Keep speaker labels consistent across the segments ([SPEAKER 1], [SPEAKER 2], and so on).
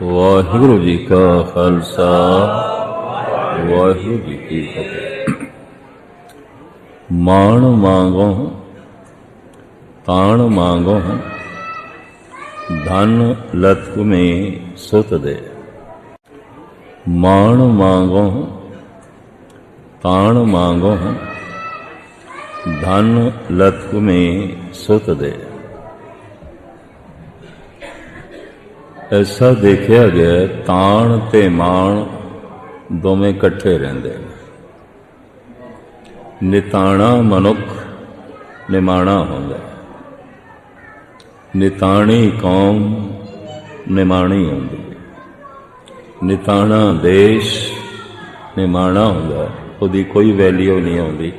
[SPEAKER 1] वाहिगुरु जी का खालसा वाहिगुरु जी की फतेह। मान मांगो ताण मांगो धन लत में सुत दे। मान मांगो ताण मांगो धन लत में सुत दे। ऐसा देखा गया ताण ते माण दोवें कट्ठे रहिंदे ने। निताणा मनुख निमाणा हुंदा है, निताणी कौम निमाणी हुंदी है, निताणा देश निमाणा हुंदा है, उहदी कोई वैल्यू नहीं आउंदी।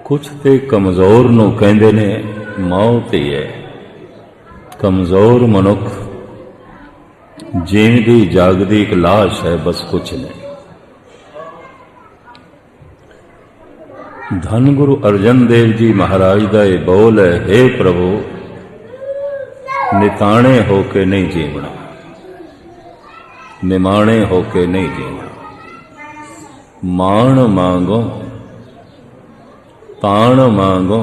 [SPEAKER 1] कुछ ते कमज़ोर नूं कहंदे ने मौत ही है। कमज़ोर मनुख जीवदी जागदी एक लाश है, बस कुछ नहीं। धन गुरु अर्जन देव जी महाराज का यह बोल है, हे प्रभु निताणे होके नहीं जीवना, निमाणे होके नहीं जीवना। मान मांगो ताण मांगो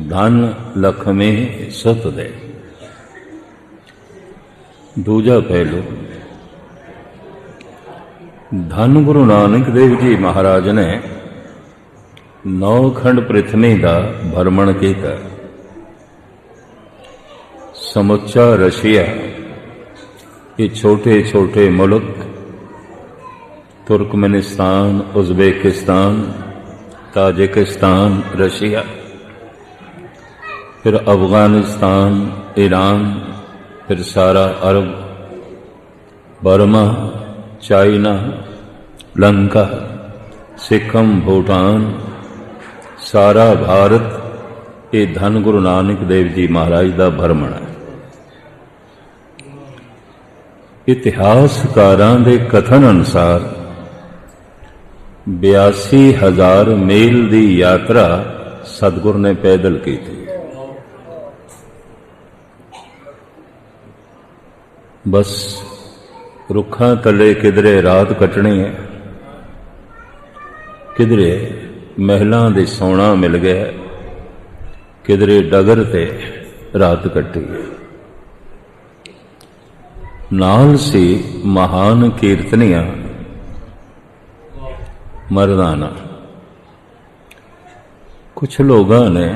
[SPEAKER 1] धन लख में सुत दे। दूजा पहलू, धन गुरु नानक देव जी महाराज ने 9 खंड पृथ्वी का भ्रमण किया। समुचा रशिया, ये छोटे छोटे मुल्क तुर्कमेनिस्तान, उज़्बेकिस्तान, ताजिकिस्तान, रशिया, फिर अफगानिस्तान, ईरान, फिर सारा अरब, बर्मा, चाइना, लंका, सिक्किम, भूटान, सारा भारत, ये धन गुरु नानक देव जी महाराज का भ्रमण है। इतिहासकारां दे कथन अनुसार 82,000 मील की यात्रा सतगुरु ने पैदल की थी। बस रुखां तले किधरे रात कटनी है, किधरे महलां दे सोना मिल गया, किधरे डगर ते रात कटी है। नाल सी महान कीर्तनियां मर्दाना। कुछ लोगों ने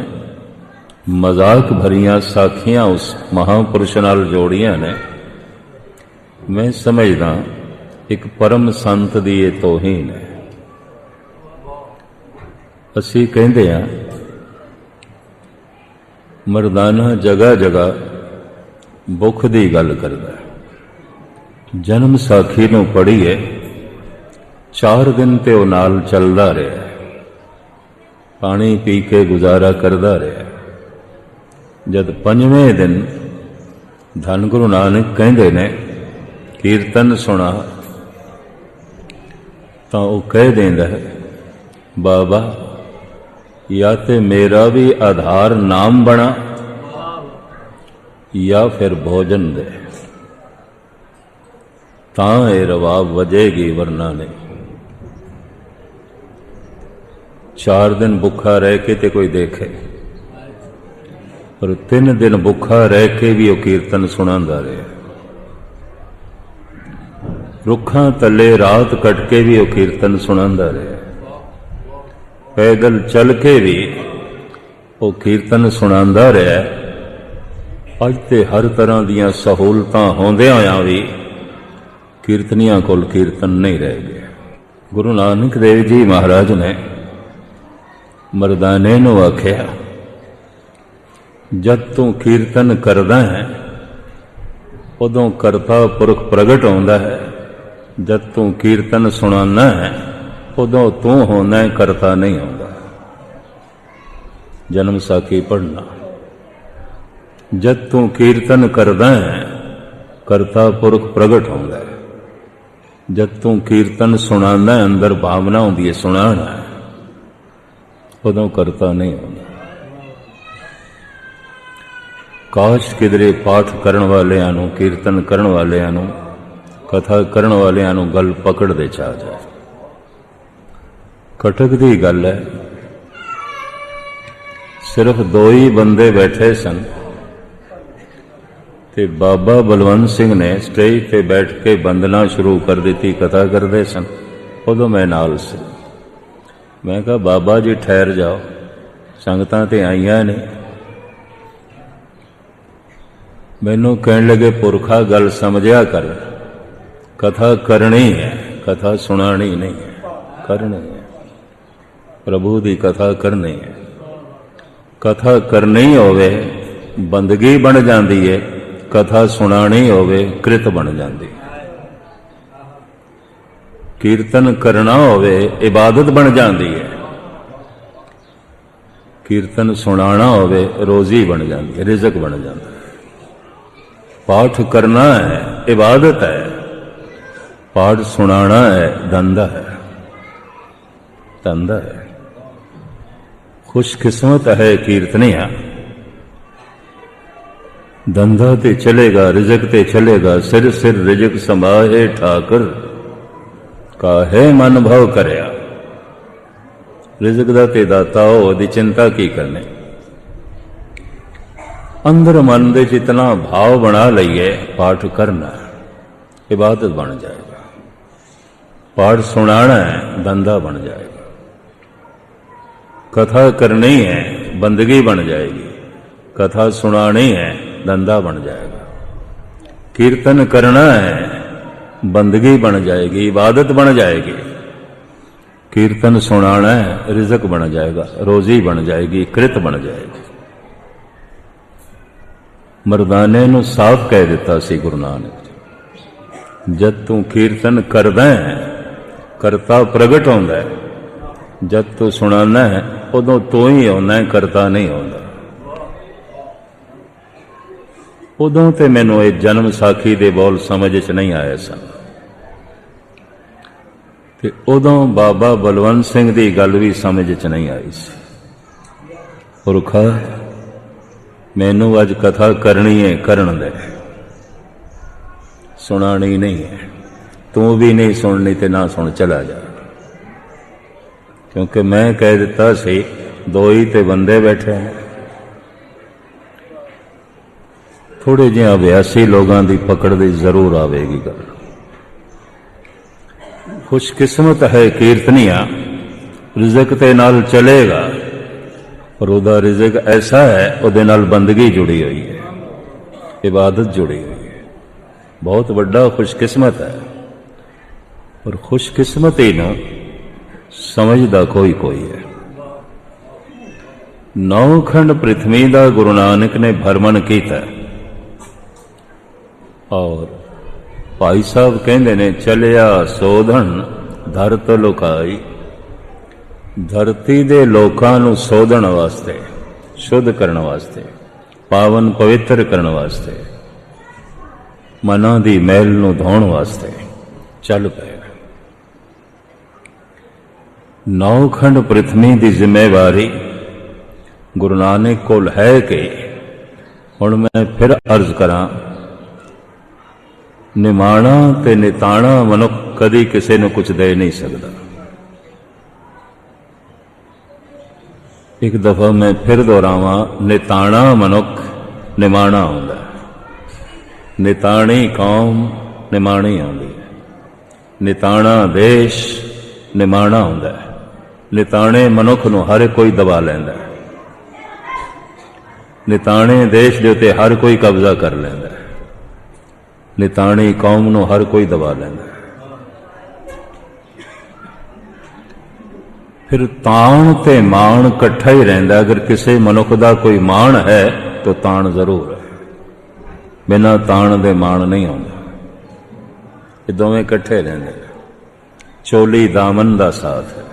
[SPEAKER 1] मजाक भरियां साखियां उस महापुरुष नाल जोड़ियां ने। मैं समझदा एक परम संत दी ये तौहीन है। असी कहते हैं मर्दाना जगह जगह भुख की गल करदा है। जन्म साखी नूं पढ़ी है, 4 दिन ते वो नाल चलदा रहा, पानी पी के गुजारा करदा रहा। जद 5वें दिन धन गुरु नानक कहंदे ने कीर्तन सुना, तो वह कह देंदा है, बाबा या तो मेरा भी आधार नाम बना या फिर भोजन दे, तां ये रवाब वजेगी, वरना नहीं। 4 दिन भुखा रह के ते कोई देखे, पर 3 दिन भुखा रह के भी वो कीर्तन सुनांदा रहा। रुखां तले रात कट के भी वो कीर्तन सुनांदा रहा। पैदल चल के भी वो कीर्तन सुनांदा रहा। अज ते हर तरह दियां सहूलतां होंदियां होइयां भी कीर्तनियां कोल कीर्तन नहीं रह गया। गुरु नानक देव जी महाराज ने मर्दाने नूं आख्या, जद तू कीर्तन करदा है उदों करता पुरख प्रगट होंदा है। जद तू कीर्तन सुनाना है उदों तू होना है, करता नहीं होंदा। जन्म साखी पढ़ना। जद तू कीर्तन करदा है करता पुरख प्रगट होंदा है। जद तू कीर्तन सुनाना है, अंदर भावना होंदी है सुनाना है, उदों करता नहीं होंदा। ਕਾਸ਼ ਕਿਧਰੇ ਪਾਠ ਕਰਨ ਵਾਲਿਆਂ ਨੂੰ, ਕੀਰਤਨ ਕਰਨ ਵਾਲਿਆਂ ਨੂੰ, ਕਥਾ ਕਰਨ ਵਾਲਿਆਂ ਨੂੰ ਗੱਲ ਪਕੜਦੇ ਚਾ ਜਾਏ। ਕਟਕ ਦੀ ਗੱਲ ਹੈ, ਸਿਰਫ 2 ਹੀ ਬੰਦੇ ਬੈਠੇ ਸਨ ਤੇ ਬਾਬਾ ਬਲਵੰਤ ਸਿੰਘ ਨੇ ਸਟੇਜ ਤੇ ਬੈਠ ਕੇ ਬੰਦਨਾ ਸ਼ੁਰੂ ਕਰ ਦਿੱਤੀ, ਕਥਾ ਕਰਦੇ ਸਨ। ਉਦੋਂ ਮੈਂ ਨਾਲ ਸੀ। ਮੈਂ ਕਿਹਾ ਬਾਬਾ ਜੀ ਠਹਿਰ ਜਾਓ, ਸੰਗਤਾਂ ਤੇ ਆਈਆਂ ਨੇ। ਮੈਨੂੰ ਕਹਿਣ ਲੱਗੇ ਪੁਰਖਾ ਗੱਲ ਸਮਝਿਆ ਕਰ, ਕਥਾ ਕਰਨੀ ਹੈ, ਕਥਾ ਸੁਣਾਣੀ ਨਹੀਂ ਹੈ, ਕਰਨੀ ਹੈ। ਪ੍ਰਭੂ ਦੀ ਕਥਾ ਕਰਨੀ ਹੈ। ਕਥਾ ਕਰਨੀ ਹੋਵੇ ਬੰਦਗੀ ਬਣ ਜਾਂਦੀ ਹੈ, ਕਥਾ ਸੁਣਾਣੀ ਹੋਵੇ ਕ੍ਰਿਤ ਬਣ ਜਾਂਦੀ ਹੈ। ਕੀਰਤਨ ਕਰਨਾ ਹੋਵੇ ਇਬਾਦਤ ਬਣ ਜਾਂਦੀ ਹੈ, ਕੀਰਤਨ ਸੁਣਾਣਾ ਹੋਵੇ ਰੋਜ਼ੀ ਬਣ ਜਾਂਦੀ ਹੈ, ਰਿਜ਼ਕ ਬਣ ਜਾਂਦਾ ਹੈ। ਪਾਠ ਕਰਨਾ ਹੈ ਇਬਾਦਤ ਹੈ, ਪਾਠ ਸੁਣਾਣਾ ਹੈ ਧੰਦਾ ਹੈ, ਧੰਦਾ ਹੈ। खुशकिस्मत है कीर्तनिया, धंधा ते चलेगा, रिजक ते चलेगा, सिर सिर रिजक समाहे ठाकर, काहे मन भव करया। रिजक दा ते दाता हो, ओदी चिंता की करने। अंदर मन दे जितना भाव बना लईए, पाठ करना इबादत बन जाएगा, पाठ सुनाना है धंधा बन जाएगा, कथा करनी है बंदगी बन जाएगी, कथा सुनानी है धंधा बन जाएगा, कीर्तन करना है बंदगी बन जाएगी, इबादत बन जाएगी, कीर्तन सुनाना है रिजक बन जाएगा, रोजी बन जाएगी, कृत बन जाएगी। मरदाने नूं साफ कह दिता सी गुरु नानक, जद तू कीर्तन करदा है करता प्रगट होंदा है, जब तू सुनाना है उदों तू ही होना है, करता नहीं होता। उदों ते मैनू ये जन्म साखी दे बोल समझ च नहीं आए सन ते उदों बाबा बलवंत सिंह दी गल भी समझ च नहीं आई सी। पुरखा मैनू अज कथा करनी है, करन दे, सुनानी नहीं है। तू भी नहीं सुननी ते ना सुन, चला जा। क्योंकि मैं कह दिता सी 2 ही ते बंदे बैठे हैं। थोड़े जिहा 82 लोगों की पकड़ दी जरूर आवेगी गल। खुशकिस्मत है कीर्तनिया, रिजक ते नाल चलेगा, पर उहदा रिजक ऐसा है उहदे नाल बंदगी जुड़ी हुई है, इबादत जुड़ी हुई है। बहुत बड़ा खुशकिस्मत है, और खुशकिस्मती नूं समझदा कोई कोई है। 9 खंड पृथ्वी का गुरु नानक ने भरमण किया, और भाई साहब कहते ने चलिया सोधन धरत लुकाई। धरती दे लोकां नूं सोधन वास्ते, शुद्ध करने वास्ते, पावन पवित्र करने वास्ते, मनां दी मैल नूं धोण वास्ते चल पे। 9 खंड पृथ्वी की जिम्मेवारी गुरु नानक कोल है कि हुण मैं फिर अर्ज करा, निमाणा ते निताणा मनुख कदी किसी नूं कुछ दे नहीं सकता। एक दफा मैं फिर दोहरावां, निताणा मनुख निमाणा हुंदा है, निताणी कौम निमाणी आउंदी है, निताणा देश निमाणा हुंदा है, निताणे मनुख नूं हर कोई दबा लैंदा है, निताणे देश दे उत्ते हर कोई कब्जा कर लैंदा है, निताणी कौम नूं हर कोई दबा लैंदा है। फिर ताण ते मान कट्ठा ही रहिंदा। अगर किसी मनुख दा कोई मान है तो ताण जरूर है, बिना ताण दे मान नहीं आउंदा। ये दोवें कट्ठे रहिंदे, चोली दामन दा साथ है।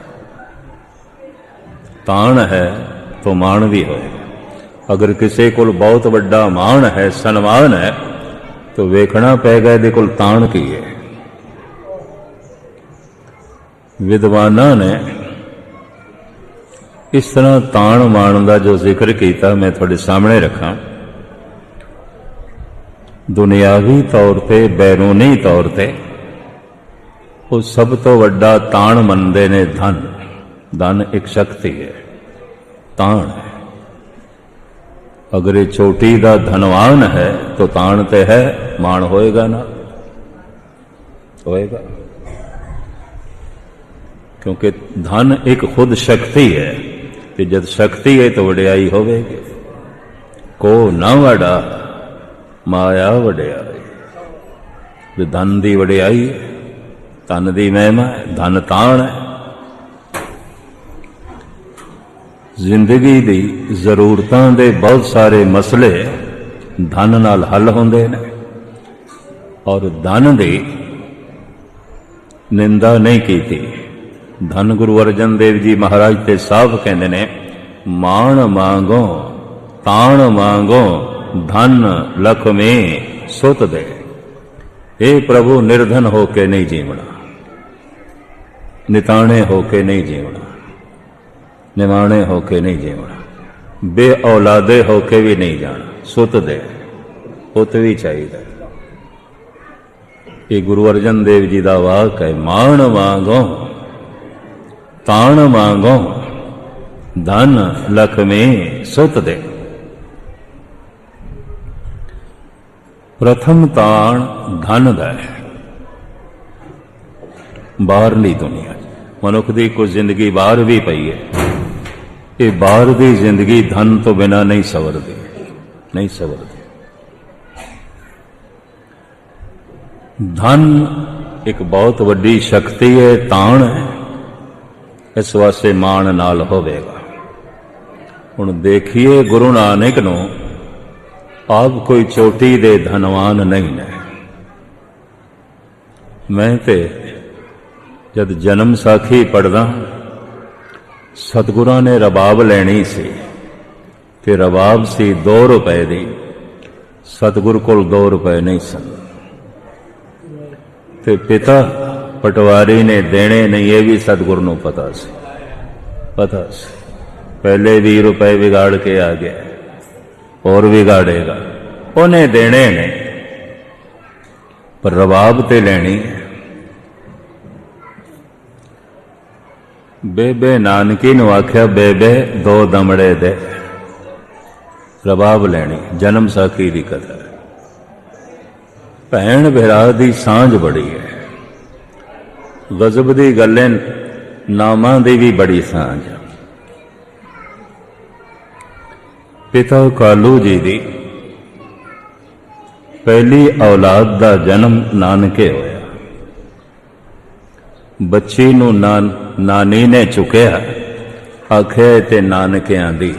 [SPEAKER 1] ताण है तो मान भी होएगा। अगर किसी को बहुत बड़ा मान है, सन्मान है, तो वेखना पेगा इहदे कोल ताण की है। विद्वाना ने इस तरह ताण मान का जो जिक्र किया मैं थोड़े सामने रखा। ਦੁਨਿਆਵੀ ਤੌਰ ਤੇ, ਬੈਰੂਨੀ ਤੌਰ ਤੇ ਉਹ ਸਭ ਤੋਂ ਵੱਡਾ ਤਾਣ ਮੰਨਦੇ ਨੇ ਧਨ। ਧਨ ਇੱਕ ਸ਼ਕਤੀ ਹੈ, ਤਾਣ ਹੈ। अगर ये चोटी का धनवान है तो ताण ते है, मान होएगा ना, होएगा। क्योंकि धन एक खुद शक्ति है कि जब शक्ति है तो वड्याई होवेगी। को न वड़ा माया वड्याई। धन दी वड्याई है, धन दी महिमा है, धन ताण है। जिंदगी दी जरूरतां दे बहुत सारे मसले धन नाल हल होंदे ने, और धन दी निंदा नहीं कीती। धन गुरु अर्जन देव जी महाराज ते साफ कहंदे ने, मान मांगो ताण मांगो धन लख में सुत दे। हे प्रभु, निर्धन होके नहीं जीवना, निताणे होके नहीं जीवना, निमाणे होके नहीं जीवना, बे औलादे होके भी नहीं जाना, सुत दे। पुत भी चाहिए। ये गुरु अर्जन देव जी का वाक है। मान मांगो ताण मांगो धन लख में सुत दे। प्रथम ताण धन दा है। बाहरली दुनिया मनुख की कुछ जिंदगी बाहर भी पई है। ये बाहर की जिंदगी धन तो बिना नहीं सवरती, नहीं सवरती। धन एक बहुत वड्डी शक्ति है, ताण है। इस वास्ते मान नाल होवेगा। हुण देखिए, गुरु नानक नूं आप कोई चोटी दे धनवान नहीं ने। मैं ते जद जन्म साखी पढ़दा, सतगुरां ने रबाब लैनी सी ते रबाब सी 2 रुपए दी। सतगुर कोल 2 रुपए नहीं सन ते पिता पटवारी ने देने नहीं। ये भी सतगुर नूं पता सी, पता सी। पहले 20 रुपए बिगाड़ के आ गया, और बिगाड़ेगा। उन्हें देने ने, पर रबाब ते लैनी है। बेबे नानकी नूं आख्या, बेबे 2 दमड़े दे। रबाब लैनी। जन्म साखी दी कथा। भैन भरा दी सांझ बड़ी है। गजब दी गल्लें नामां दी भी बड़ी सांझ। पिता कालू जी दी पहली औलाद दा जन्म नानके होया। बच्ची नूं नानी ने चुकिया, आखे ते नानकियां दी,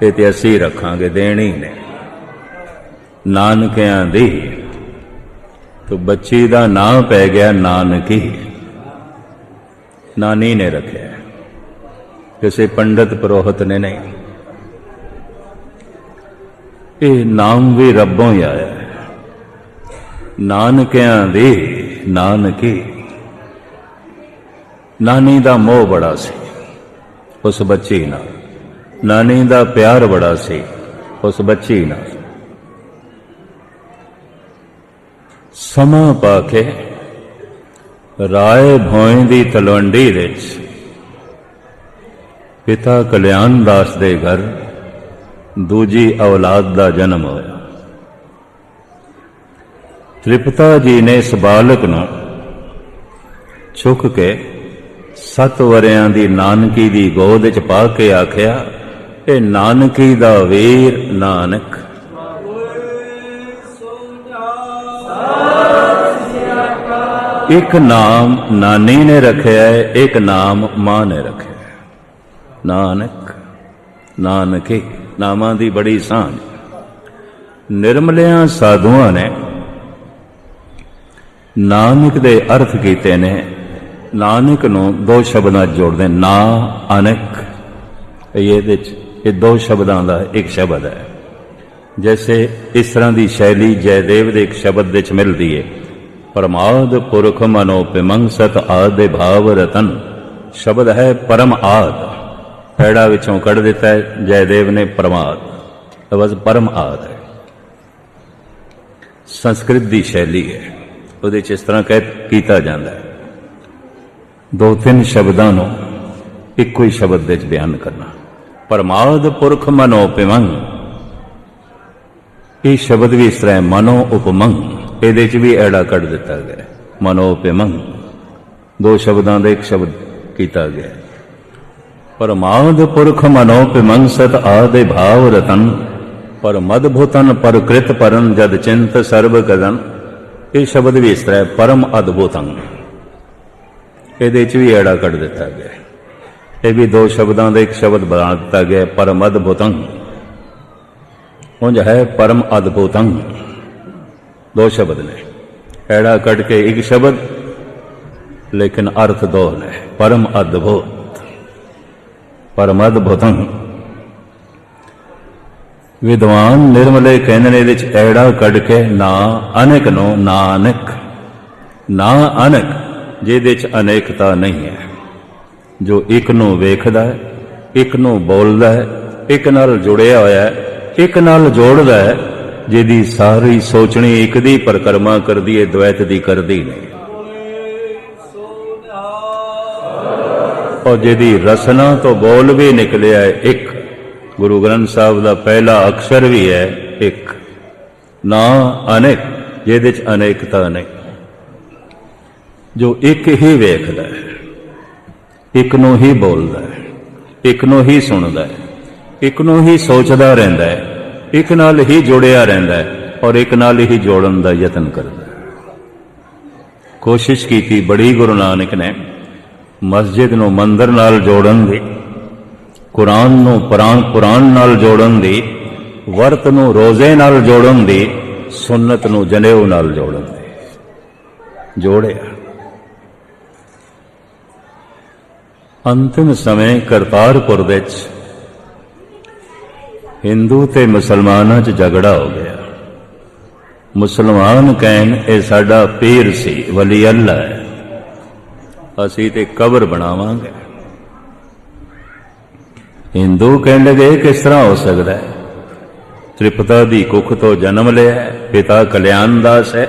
[SPEAKER 1] ये ते असीं रखांगे, देनी ने नानकियां दी। तो बच्ची दा नाम पै गया नानकी। नानी ने रखा, किसी पंडित पुरोहित ने नहीं। ये नाम भी रब्बों ही आया है। नानकियां दी नानकी। नानी दा मोह बड़ा सी उस बच्ची नाल, नानी दा प्यार बड़ा सी उस बच्ची नाल। समा पाके राय भोए दी तलवंडी विच पिता कल्याण दास दे घर दूजी औलाद दा जन्म होया। त्रिपता जी ने इस बालक नूं चुक के 7 वरियां दी नानकी दी गोद च पा के आख्या, ए नानकी दा वीर नानक। एक नाम नानी ने रखे है, एक नाम मां ने रखे है। नानक नानकी नामां दी बड़ी सांझ। निर्मलियां साधुआं ने नानक दे अर्थ कीते ने। नानक नूं 2 शब्दां जोड़दे, ना अनक। ये 2 शब्दां दा एक शब्द है। जैसे इस तरह की शैली जयदेव दे एक शब्द विच मिलदी है, परमाद पुरख मनोपिमंग सत आदि भाव रतन। शब्द है परम आद, पैड़ा विचों कढ़ दिता है जयदेव ने परमाद, लफ्ज़ परम आद है। संस्कृत की शैली है, ਉਹਦੇ 'ਚ इस तरह ਕੀਤਾ ਜਾਂਦਾ है, 2-3 शब्दों को ਇੱਕੋ ਹੀ शब्द ਵਿੱਚ ਬਿਆਨ ਕਰਨਾ। परमाद पुरख मनो पिमंग, ये शब्द भी इस तरह है, मनो उपमंग, ਇਹਦੇ 'ਚ भी ਐੜਾ ਕੱਢ ਦਿੱਤਾ ਗਿਆ, मनो पिमंग, 2 शब्दों का एक शब्द किया गया। परमाद पुरख मनो पिमंग सत आदि भाव रतन, पर मदभुतन पर कृत परन जद चिंत सर्व कदन, ये शब्द भी इस तरह परम अद्भुतंग, ये भी एड़ा कट दिता गया। ये भी 2 शब्दों का एक शब्द बना दिता गया, परम अद्भुतंग, उंज है परम अद्भुतंग, 2 शब्द ने, एड़ा कट के एक शब्द, लेकिन अर्थ 2 ने, परम अद्भुत, परम अद्भुतंग। विद्वान निर्मले कहने ने ऐड़ा कड़ के ना अनेक नो ना अनेक, ना अनेक जिहदे च अनेकता नहीं है, जो एक नू वेखदा है, एक नू बोलदा है, एक नाल जुड़िया होया है, एक नाल जोड़दा है, जिहदी सारी सोचनी एक दी परिक्रमा करदी है, द्वैत दी करदी नहीं, और जिहदी रसना तो बोल भी निकलिया है एक, गुरु ग्रंथ साहब का पहला अक्षर भी है एक, ना अनेक जिहदे च अनेकता नहीं, जो एक ही वेखदा है, एक नू ही बोलदा है, एक नू ही सुनदा है, एक नू ही सोचदा रहिंदा है, एक नाल ही जुड़िया रहिंदा है, और एक नाल ही जोड़न दा यतन करदा है। कोशिश की बड़ी गुरु नानक ने मस्जिद नू मंदिर नाल जोड़न दी, कुरान नू पुराण नाल जोड़न दी, वर्त नू रोजे नाल जोड़न दी, सुन्नत नू जनेऊ नाल जोड़न दी, जोड़िया। अंतिम समय करतारपुर विच हिंदू ते मुसलमानां च झगड़ा हो गया। मुसलमान कहन ये साडा पीर सी, वली अल्लाह है, असी ते कबर बनावांगे। हिंदू कहने लगे किस तरह हो सकता है, त्रिपता दी कुख तो जन्म लिया है, पिता कल्याण दास है,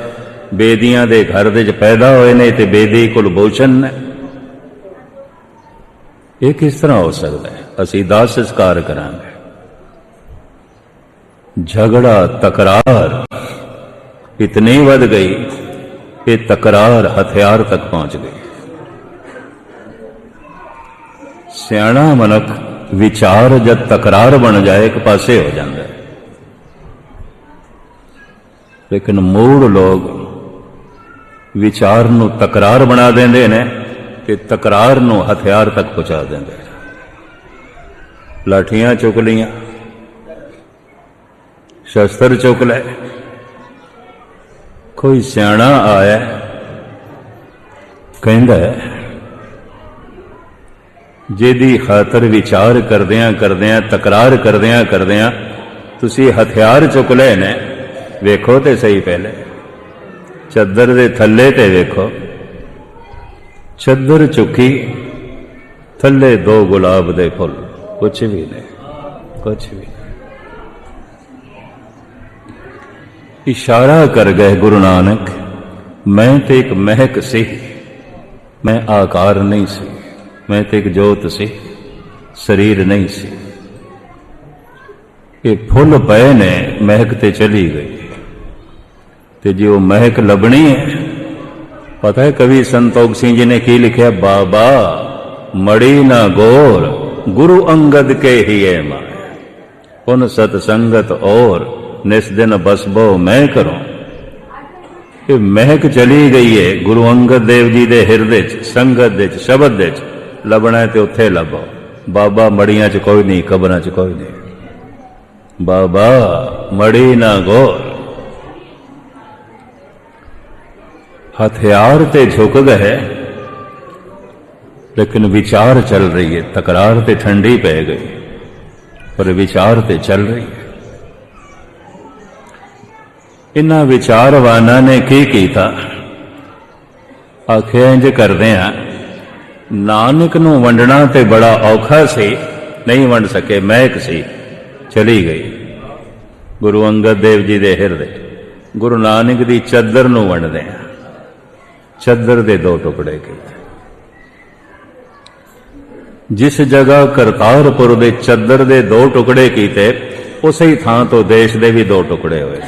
[SPEAKER 1] बेदियां दे घर दे पैदा होए ने ते बेदी कुलभूषण ने, ये किस तरह हो सकता है, असी दाह संस्कार करांगे। झगड़ा तकरार इतनी बढ़ गई कि तकरार हथियार तक पहुंच गई। सियाणा मनुख विचार जब तकरार बन जाए एक पासे हो जाता है, लेकिन मूड़ लोग विचार नू तकरार बना देंदे ने ते तकरार नू हथियार तक पहुंचा देंदे। लाठियां चुक लियां, शस्त्र चुक ले, कोई सियाणा आया कहंदा है जिहदी खातर विचार करदियां करदियां तकरार करदियां करदियां तुसी हथियार चुक ले ने, वेखो ते सही पहले चद्दर दे थल्ले ते वेखो, चद्दर चुकी थल्ले 2 गुलाब दे फुल, कुछ भी नहीं, कुछ भी नहीं। इशारा कर गए गुरु नानक, मैं तो एक महक सी, मैं आकार नहीं सी, मैं तो एक जोत सी, शरीर नहीं सी। ये फुल पे ने महक ते चली गई, ते जो महक लभनी है, पता है कवि संतोख सिंह जी ने की लिखा, बाबा मड़ी ना गोर गुरु अंगद के ही है माया, उन सतसंगत और निस दिन बसबो मैं करूं। ये महक चली गई है गुरु अंगद देव जी दे हिरदे च, संगत दे च, शब्द दे च, लभना है तो उत्थे लभो। बाबा मड़ियां च कोई नहीं, कबरां च कोई नहीं, बाबा मड़ी ना गोर। हथियार ते झुक गए, लेकिन विचार चल रही है, तकरार ते ठंडी पै गई, पर विचार ते चल रही है। इन्हां विचारवाना ने की कीता, आखिया इंज करदे आ, नानक नूं वंडना ते बड़ा औखा सी, नहीं वंड सके, महक सी, चली गई गुरु अंगद देव जी दे हिरदे। गुरु नानक दी चद्दर नूं वंडदे आ। चद्दर दे दो टुकड़े कीते। जिस जगह करतारपुर दे चद्दर दे दो टुकड़े कीते, उसे ही थां तो देश दे भी दो टुकड़े होए।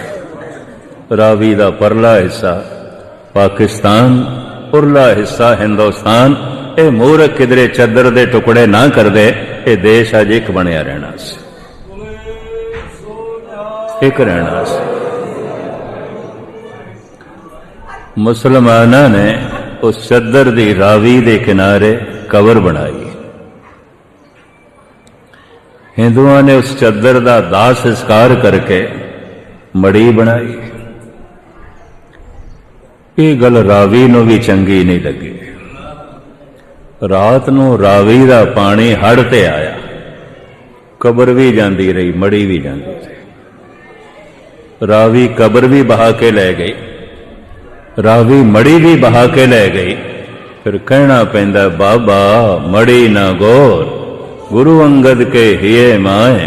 [SPEAKER 1] रावी दा परला हिस्सा पाकिस्तान, उरला हिस्सा हिंदुस्तान। ये मूर्ख किधरे चद्दर दे टुकड़े ना कर दे, ये देश अज एक बनया रहना सी, एक रहना सी। मुसलमाना ने उस चद्दर दी रावी दे किनारे कबर बनाई। हिंदुओं ने उस चद्दर दा दाह संस्कार करके मड़ी बनाई। ये गल रावी नूं भी चंगी नहीं लगी। रात नूं रावी दा पानी हड़ ते आया, कबर भी जांदी रही, मड़ी भी जांदी रही। रावी कबर भी बहा के लै गई, रावी मड़ी भी बहा के लै गई। फिर कहना पैंदा, बाबा मड़ी ना गोर, गुरु अंगद के हिये माए,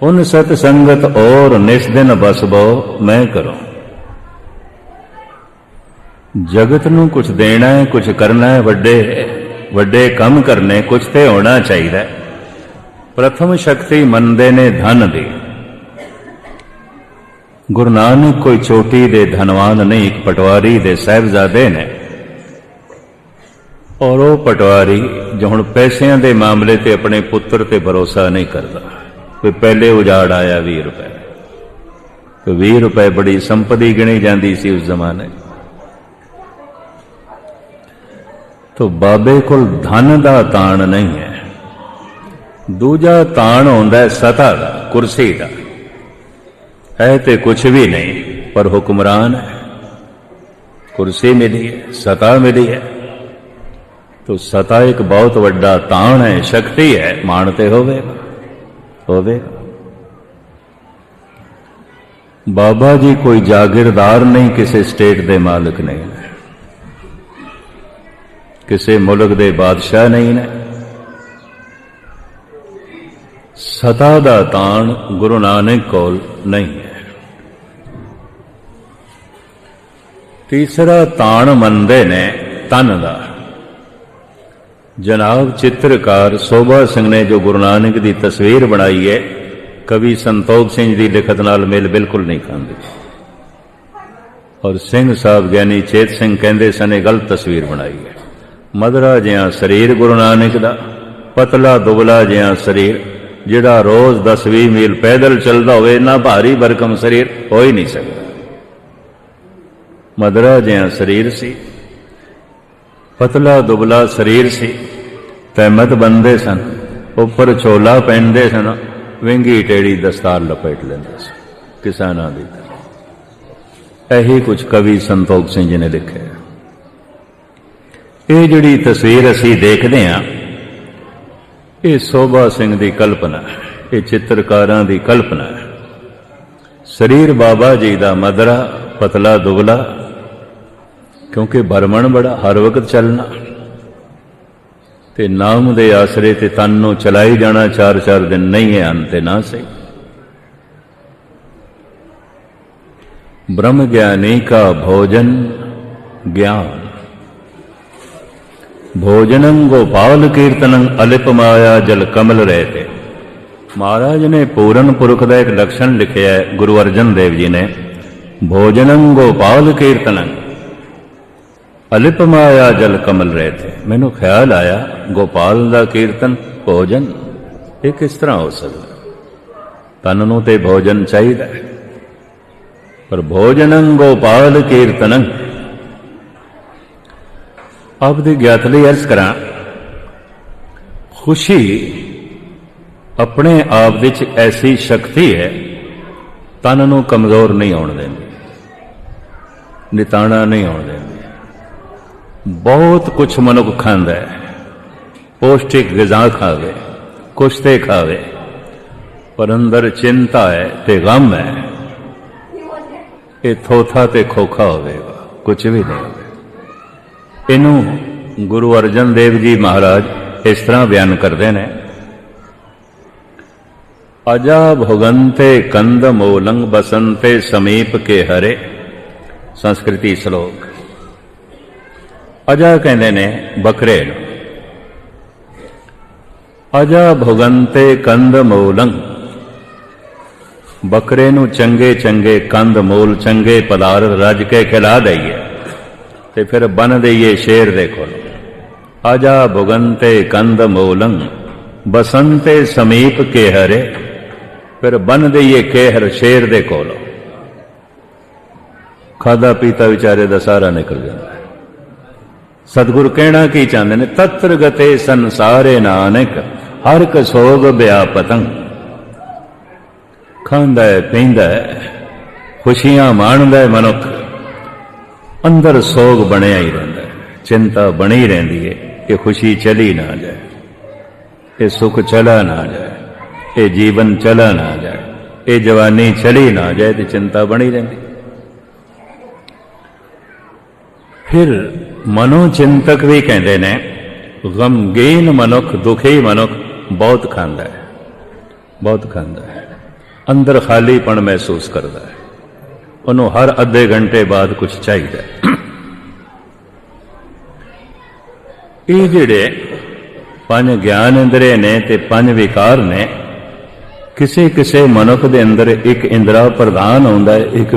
[SPEAKER 1] उन सतसंगत और निस दिन बसबो मैं करूं। जगत नूं कुछ देना है, कुछ करना है, वड्डे वड्डे काम करने, कुछ ते होना चाहिए। प्रथम शक्ति मनदे ने धन दी। गुरु नानक कोई चोटी दे धनवान नहीं, एक पटवारी दे साहिबजादे ने। और वो पटवारी जो हुण पैसिਆਂ दे मामले ते अपने पुत्र ते भरोसा नहीं करता। कोई पहले उजाड़ आया 20 रुपए, तो 20 रुपए बड़ी संपत्ति गिनी जाती सी उस जमाने। तो बाबे कोल धन दा ताण नहीं है। दूजा ताण होंदा है सता दा, कुर्सी दा। है ते कुछ भी नहीं, पर हुक्मरान है। कुर्सी मिली है, सता मिली है, तो सता एक बहुत वड्डा ताण है, शक्ति है। मानते होवेगा, होवेगा। बाबा जी कोई जागीरदार नहीं, किसी स्टेट दे मालिक नहीं है, किसी मुल्क दे बादशाह नहीं ने। सता दा ताण गुरु नानक कोल नहीं है। तीसरा ताण मनदे ने तन दा। जनाब चित्रकार सोभा सिंह ने जो गुरु नानक दी तस्वीर बनाई है, कवि संतोख सिंह दी लिखत नाल मेल बिल्कुल नहीं खांदी। और सिंह साहब ज्ञानी चेत सिंह कहंदे सने गलत तस्वीर बनाई है। मदरा जिहा शरीर गुरु नानक दा, पतला दुबला जिहा शरीर, जिहड़ा रोज 10-20 मील पैदल चलदा होवे, ना भारी भरकम शरीर हो ही नहीं सकता। मदरा जिहा शरीर सी, पतला दुबला शरीर सी, तहमत बंदे सन, उपर छोला पहनते सन, विंगी टेढ़ी दस्तार लपेट लेंदे सन किसानां दी तरह। यही कुछ कवि संतोख सिंह जी ने लिखे। ये जिहड़ी तस्वीर असीं देखदे हां, ये सोभा सिंह दी कल्पना है, ये चित्रकारां दी कल्पना है। शरीर बाबा जी दा मदरा, पतला दुबला, क्योंकि भरमण बड़ा, हर वक्त चलना ते नाम दे आसरे ते तन नूं चलाई जाना। 4-4 दिन नहीं है अंत ना सही। ब्रह्म ज्ञानी का भोजन ज्ञान, भोजनं गोपाल कीर्तनं अलिप माया जल कमल रहते। महाराज ने पूरन पुरख का एक लक्षण लिखे है, गुरु अर्जन देव जी ने, भोजनं गोपाल कीर्तनं अलिप माया जल कमल रहते। मैनू ख्याल आया, गोपाल दा कीर्तन भोजन ये किस तरह हो सकता? तन नूं ते भोजन चाहिए, पर भोजनं गोपाल कीर्तनं। आप दी ज्ञात लई अर्ज करा, खुशी अपने आप विच ऐसी शक्ति है, तन नूं कमजोर नहीं होण देंदी, निताणा नहीं होण देंदी। बहुत कुछ मनुख खांदा है, पौष्टिक गिजा खावे, कुछ ते खावे, पर अंदर चिंता है ते गम है, ये थोथा ते खोखा होवेगा, कुछ भी नहीं होगा। इनू गुरु अर्जन देव जी महाराज इस तरह बयान करते हैं, अजा भुगंते कंद मूलंग बसंते समीप के हरे। संस्कृति श्लोक। अजा कहते ने बकरे नूं। अजा भुगंते कंद मूलंग, बकरे नूं चंगे चंगे कंद मूल चंगे पदार्थ रज के खिला दईए ते फिर बन दईए शेर दे कोल। अजा भुगंते कंद मूलंग बसंते समीप के हरे, फिर बन दईए केहर शेर दे कोल। खादा पीता विचारे दा सारा निकल जाता है। सतगुरु कहना की चाहते ने, तत्र गते संसारे नानक हर कसोग ब्या पतंग। खांदा है पींदा है खुशियां माणदा है मनुख, अंदर सोग बनिया ही रहिंदा है, चिंता बनी रहिंदी है कि खुशी चली ना जाए, ये सुख चला ना जाए, ये जीवन चला ना जाए, ये जवानी चली ना जाए, तो चिंता बनी रहिंदी। फिर मनोचिंतक भी कहते ने, गमगीन मनुख दुखी मनुख बहुत खांदा है, बहुत खांदा है, अंदर खालीपन महसूस करता है, उन्होंने हर अद्धे घंटे बाद कुछ चाहिए। ये जिहड़े पंज ज्ञान इंद्रिय ने ते पंज विकार ने, किसी किसी मनुख दे अंदर एक इंद्रा प्रधान होंदा है, एक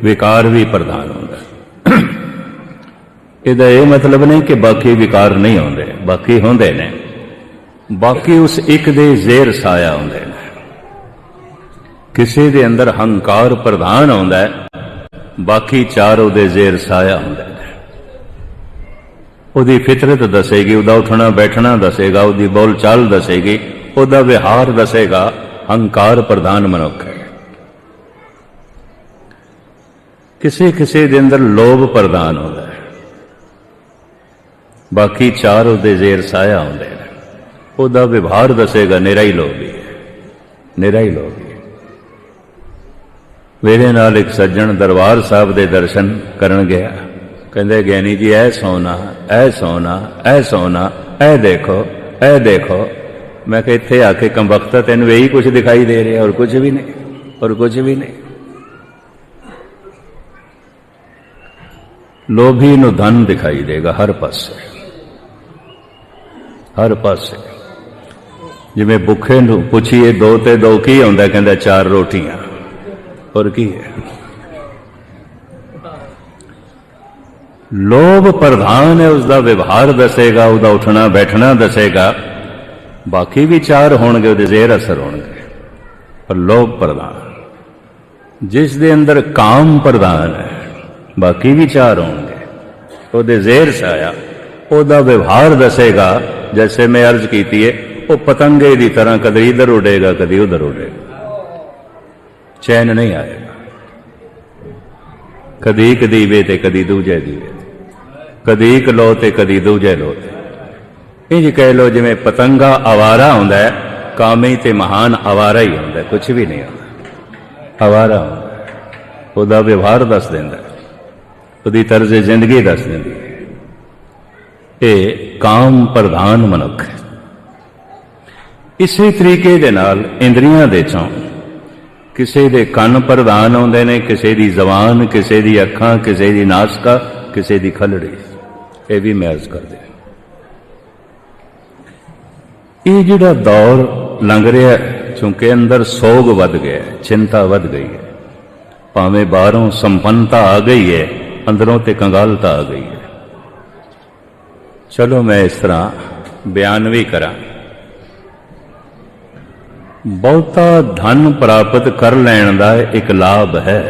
[SPEAKER 1] विकार भी प्रधान होंदा है। इहदा यह मतलब नहीं कि बाकी विकार नहीं होंदे, बाकी होंदे ने, बाकी उस एक दे जेर साया होंदे ने। किसी दे अंदर हंकार प्रधान होंदा है, बाकी चार उहदे जेर साया होंदे ने। उहदी फितरत दसेगी, उहदा उठना बैठना दसेगा, उहदी बोल चाल दसेगी, उहदा व्यवहार दसेगा। हंकार प्रधान मनुख है। किसी किसी दे अंदर लोभ प्रधान होता है, बाकी चार उहदे जेर साया होंदे ने। उहदा व्यवहार दसेगा निरा ही लोभी है, निरा ही लोभी है। मेरे नाल एक सज्जन दरबार साहब दे दर्शन करन गया, कहते ज्ञानी जी ऐ सोना ऐ सोना ऐ सोना, ऐ देखो ऐ देखो। मैं कहा इत्थे आके कंबख्ता तेन यही कुछ दिखाई दे रहा, और कुछ भी नहीं, और कुछ भी नहीं। लोभी नूं धन दिखाई देगा हर पासे, हर पासे। जिवें भुखे नूं पुछीए दो ते दो की आउंदा, कहंदा चार रोटियां, और की है। लोभ प्रधान है, उसका व्यवहार दसेगा, उसका उठना बैठना दसेगा। बाकी भी चार होणगे, उहदे जेर असर होणगे, पर लोभ प्रधान। जिस दे अंदर काम प्रधान है, बाकी भी चार होणगे, उहदे जेर साया, उहदा व्यवहार दसेगा। जैसे मैं अर्ज कीती है, वो पतंगे की तरह कभी इधर उड़ेगा कभी उधर उड़ेगा, चैन नहीं आएगा। कदी एक दीवे ते कदी दूजे दीवे, कदी एक लो ते कदी दूजे लो ते। इंज कह लो जिवें पतंगा आवारा होंदा है, कामी ते महान आवारा ही होंदा है, कुछ भी नहीं होंदा, आवारा होंदा है। उहदा व्यवहार दस दिंदा है, उहदी तर्ज जिंदगी दस दिंदी है। ये काम प्रधान मनुख है। इसी तरीके दे नाल इंद्रियां दे चों किसी दे कन प्रधान होंदे ने, किसी दी जबान, किसी दी अखां, किसी दी नासका, किसी दी खलड़ी। ये भी महज कर दे। ये जिहड़ा दौर लंघ रहा है, चूंकि अंदर सोग वध गया, चिंता वध गई है, भावें बाहरों संपन्नता आ गई है, अंदरों ते कंगालता आ गई है। चलो मैं इस तरह बयान भी करा। बहुता धन प्राप्त कर लैण दा एक लाभ है,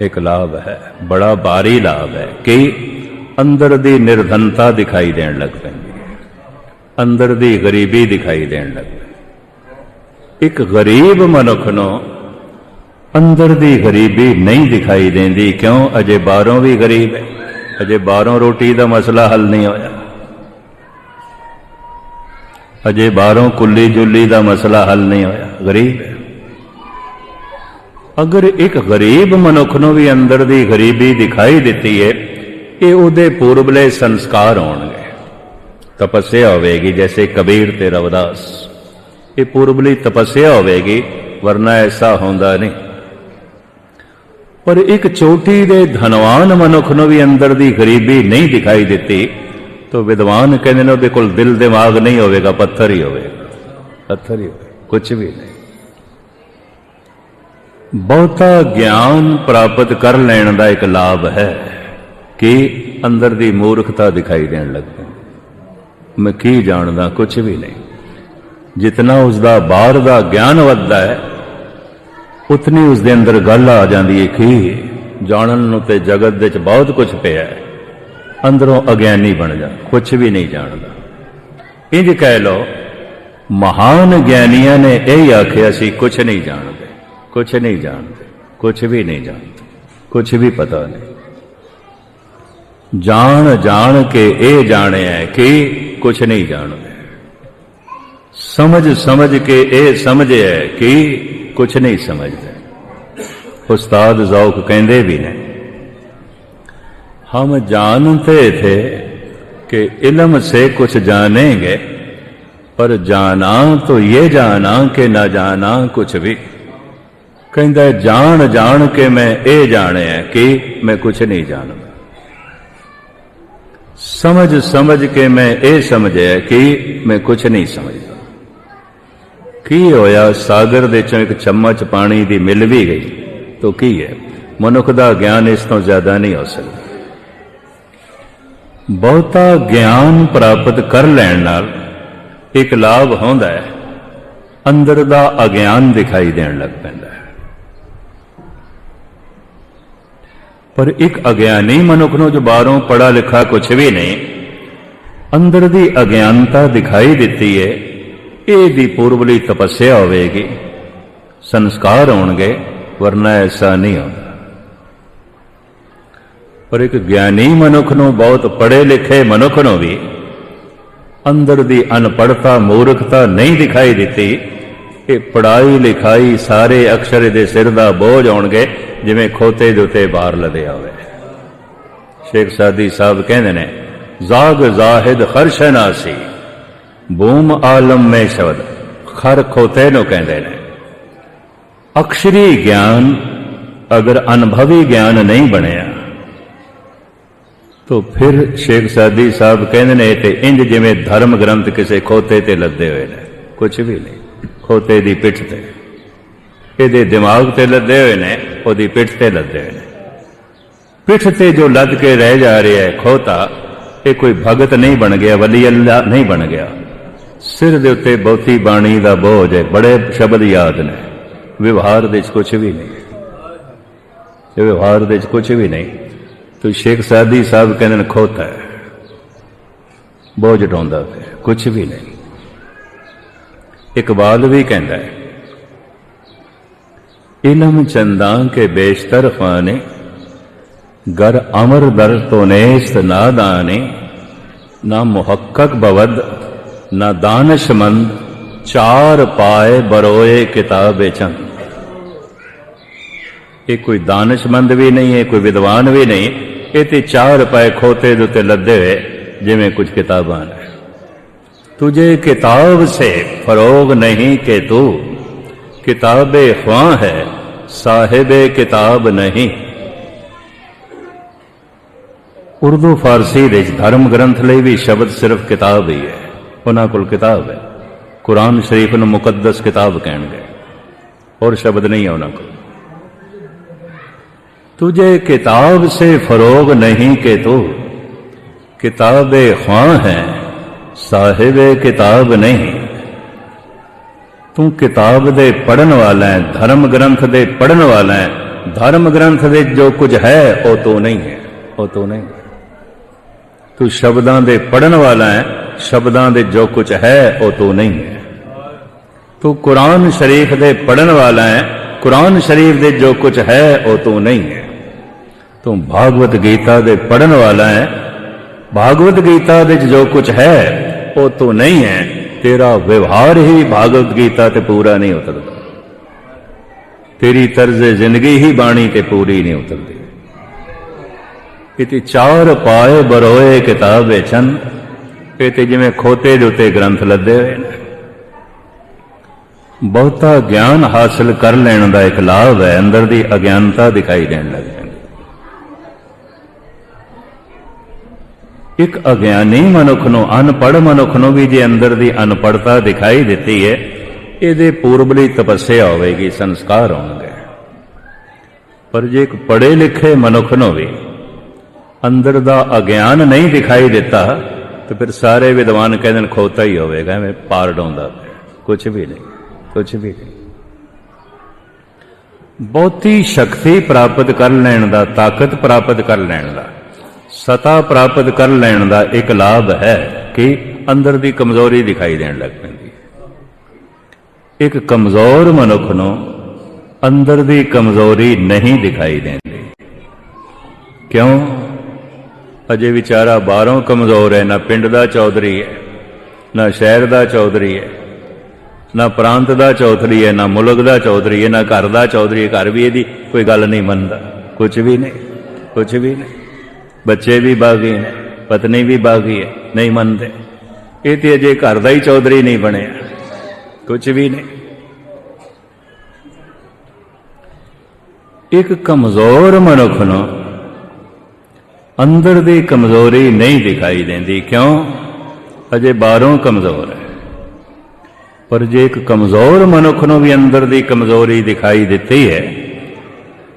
[SPEAKER 1] एक लाभ है, बड़ा भारी लाभ है कि अंदर दी निर्धनता दिखाई देन लग पैंदी है, अंदर दी गरीबी दिखाई देन लग पैंदी। एक गरीब मनुख नूं अंदर दी गरीबी नहीं दिखाई देंदी। क्यों? अजे बाहरों भी गरीब है, अजे बाहरों रोटी का मसला हल नहीं होया, अजे बाहरों कुली जुली का मसला हल नहीं होया, गरीब है। अगर एक गरीब मनुख नूं भी अंदर दी गरीबी दिखाई दिती है, ये उहदे पूर्वले संस्कार होणगे, तपस्या होवेगी। जैसे कबीर ते रविदास ये पूर्वली तपस्या होगी, वरना ऐसा होंदा नहीं। पर एक चोटी दे धनवान मनुख नूं भी अंदर दी गरीबी नहीं दिखाई देती, तो विद्वान कहते हैं उहदे कोल दिल दिमाग नहीं होवेगा, पत्थर ही होवेगा, पत्थर ही होवेगा, कुछ भी नहीं। बहुता ज्ञान प्राप्त कर लैण दा एक लाभ है कि अंदर दी मूर्खता दिखाई देण लग पैंदी। मैं की जानदा, कुछ भी नहीं। जितना उसका बाहर का ज्ञान वधदा है, उतनी उसके अंदर गल आ जाती है कि जानन नूं ते जगत दे च बहुत कुछ पिया है, अंदरों अज्ञानी बन जा, कुछ भी नहीं जानता। इंज कह लो, महान ज्ञानिया ने यही आखिया सी, कुछ नहीं जानते, कुछ नहीं जानते, कुछ भी नहीं जानते, कुछ भी पता नहीं। जान जान के ये जाने है कि कुछ नहीं जानते, समझ समझ के ये समझे है कि कुछ नहीं समझते। उस्ताद ज़ौक़ कहते भी ने, हम जानते थे कि इल्म से कुछ जानेंगे, पर जाना तो ये जाना कि ना जाना कुछ भी। कहता है जान जान के मैं ये जाने है कि मैं कुछ नहीं जानता, समझ समझ के मैं ये समझे कि मैं कुछ नहीं समझता। की होया, सागर दे चों एक चम्मच पानी की मिल भी गई तो की है, मनुख का ज्ञान इस तो ज्यादा नहीं हो सकता। बहुता ज्ञान प्राप्त कर लैण नाल एक लाभ होंदा है, अंदर दा अज्ञान दिखाई देण लग पैंदा है। पर एक अज्ञानी मनुख नूं जो बाहरों पढ़ा लिखा कुछ भी नहीं, अंदर दी अज्ञानता दिखाई दिती है, ये पूर्वली तपस्या होगी, संस्कार होंगे, वरना ऐसा नहीं होता। पर एक ज्ञानी मनुख नूं, बहुत पढ़े लिखे मनुख नूं भी अंदर दी अनपढ़ता मूर्खता नहीं दिखाई देती। ये पढ़ाई लिखाई सारे अक्षर दे सिर दा बोझ होणगे, जिवें खोते दे उत्ते बाहर लदे होवे। शेख सादी साहब कहंदे ने, जाग जाहिद खरशनासी बूम आलम में शब्द, खर खोते नूं कहंदे ने। अक्षरी ज्ञान अगर अनुभवी ज्ञान नहीं बनिया, तो फिर शेख सादी साहब कहंदे ने ते इंज जिवें धर्म ग्रंथ किसी खोते ते लदे हुए ने, कुछ भी नहीं। खोते दी पिठ ते, इहदे दिमाग ते लदे हुए ने, ओहदी पिठ ते लदे हुए ने। पिठ ते जो लद के रह जा रहा है खोता, ये कोई भगत नहीं बन गया, वली अल्लाह नहीं बन गया। सिर दे उत्ते बहुती बाणी दा बोझ है, बड़े शब्द याद ने, व्यवहार दे कुछ भी नहीं, व्यवहार दे कुछ भी नहीं। तो शेख सादी साहब कहते हैं खोता है, बोझ ढोंदा है, कुछ भी नहीं। इकबाल भी कहता है, इलम चंदा के बेशतर फाने, गर अमर दर तो नेस्त नादाने, ना मुहक्कक बवद ना दानशमंद, चार पाए बरोए किताबे चंद। ये कोई दानशमंद भी नहीं है, कोई विद्वान भी नहीं, ये ते चार पाए खोते दे उत्ते लदे हुए जिवें कुछ किताबां ने। तुझे किताब से फरोग नहीं कि तू किताबे ख्वां है, साहिबे किताब नहीं। उर्दू फारसी दे धर्म ग्रंथ लई भी शब्द सिर्फ किताब ही है, उन्हां कोल किताब है। कुरान शरीफ नूं मुकद्दस किताब कहणगे, और शब्द नहीं है उन्हां कोल। तुझे किताब से फरोग नहीं कि तू किताबे ख्वां है, साहिबे किताब नहीं। तू किताब दे पढ़न वाला है, धर्म ग्रंथ दे पढ़न वाला है। धर्म ग्रंथ दे जो कुछ है वो तो नहीं है, वो तो नहीं। तू शब्दां दे पढ़न वाला है, शब्दां दे जो कुछ है वो तो नहीं है। तू कुरान शरीफ दे पढ़न वाला है, कुरान शरीफ दे जो कुछ है वो तो नहीं है। तू भागवत गीता दे पढ़न वाला है, भागवत गीता दे जो कुछ है वो तो नहीं है। तेरा व्यवहार ही भागवत गीता ते पूरा नहीं उतरता, तेरी तर्ज जिंदगी ही बाणी ते पूरी नहीं उतरती। इति चार पाए बरोए किताबे चंद, ये जिमें खोते दे उत्ते ग्रंथ लदे हुए ने। ਬਹੁਤਾ ਗਿਆਨ ਹਾਸਲ ਕਰ ਲੈਣ ਦਾ ਇੱਕ ਲਾਭ ਹੈ, ਅੰਦਰ ਦੀ ਅਗਿਆਨਤਾ ਦਿਖਾਈ ਦੇਣ ਲੱਗ ਜਾਂਦੀ। ਇੱਕ ਅਗਿਆਨੀ ਮਨੁੱਖ ਨੂੰ, ਅਨਪੜ੍ਹ ਮਨੁੱਖ ਨੂੰ ਵੀ ਜੇ ਅੰਦਰ ਦੀ ਅਨਪੜ੍ਹਤਾ ਦਿਖਾਈ ਦਿੱਤੀ ਹੈ, ਇਹਦੇ ਪੂਰਬਲੀ ਤਪੱਸਿਆ ਹੋਵੇਗੀ, ਸੰਸਕਾਰ ਹੋਣਗੇ। ਪਰ ਜੇ ਇੱਕ ਪੜ੍ਹੇ ਲਿਖੇ ਮਨੁੱਖ ਨੂੰ ਵੀ ਅੰਦਰ ਦਾ ਅਗਿਆਨ ਨਹੀਂ ਦਿਖਾਈ ਦਿੱਤਾ, ਤੇ ਫਿਰ ਸਾਰੇ ਵਿਦਵਾਨ ਕਹਿੰਦੇ ਖੋਤਾ ਹੀ ਹੋਵੇਗਾ, ਐਵੇਂ ਪਾਰ ਡਾਉਂਦਾ ਪਿਆ, ਕੁਛ ਵੀ ਨਹੀਂ, ਕੁਛ ਵੀ ਨਹੀਂ। ਬਹੁਤੀ ਸ਼ਕਤੀ ਪ੍ਰਾਪਤ ਕਰ ਲੈਣ ਦਾ, ਤਾਕਤ ਪ੍ਰਾਪਤ ਕਰ ਲੈਣ ਦਾ, ਸਤਾ ਪ੍ਰਾਪਤ ਕਰ ਲੈਣ ਦਾ ਇੱਕ ਲਾਭ ਹੈ ਕਿ ਅੰਦਰ ਦੀ ਕਮਜ਼ੋਰੀ ਦਿਖਾਈ ਦੇਣ ਲੱਗ ਪੈਂਦੀ। ਇੱਕ ਕਮਜ਼ੋਰ ਮਨੁੱਖ ਨੂੰ ਅੰਦਰ ਦੀ ਕਮਜ਼ੋਰੀ ਨਹੀਂ ਦਿਖਾਈ ਦਿੰਦੀ। ਕਿਉਂ? ਅਜੇ ਵਿਚਾਰਾ ਬਾਹਰੋਂ ਕਮਜ਼ੋਰ ਹੈ, ਨਾ ਪਿੰਡ ਦਾ ਚੌਧਰੀ ਹੈ, ਨਾ ਸ਼ਹਿਰ ਦਾ ਚੌਧਰੀ ਹੈ, ਨਾ ਪ੍ਰਾਂਤ ਦਾ ਚੌਧਰੀ ਹੈ, ਨਾ ਮੁਲਕ ਦਾ ਚੌਧਰੀ ਹੈ, ਨਾ ਘਰ ਦਾ ਚੌਧਰੀ ਹੈ। ਘਰ ਵੀ ਇਹਦੀ ਕੋਈ ਗੱਲ ਨਹੀਂ ਮੰਨਦਾ, ਕੁਛ ਵੀ ਨਹੀਂ, ਕੁਛ ਵੀ ਨਹੀਂ। ਬੱਚੇ ਵੀ ਬਾਗੀ ਨੇ, ਪਤਨੀ ਵੀ ਬਾਗੀ ਹੈ, ਨਹੀਂ ਮੰਨਦੇ। ਇਹ ਤੇ ਅਜੇ ਘਰ ਦਾ ਹੀ ਚੌਧਰੀ ਨਹੀਂ ਬਣਿਆ, ਕੁਛ ਵੀ ਨਹੀਂ। ਇੱਕ ਕਮਜ਼ੋਰ ਮਨੁੱਖ ਨੂੰ ਅੰਦਰ ਦੀ ਕਮਜ਼ੋਰੀ ਨਹੀਂ ਦਿਖਾਈ ਦਿੰਦੀ। ਕਿਉਂ? ਅਜੇ ਬਾਹਰੋਂ ਕਮਜ਼ੋਰ ਹੈ। ਪਰ ਜੇ ਇੱਕ ਕਮਜ਼ੋਰ ਮਨੁੱਖ ਨੂੰ ਵੀ ਅੰਦਰ ਦੀ ਕਮਜ਼ੋਰੀ ਦਿਖਾਈ ਦਿੱਤੀ ਹੈ,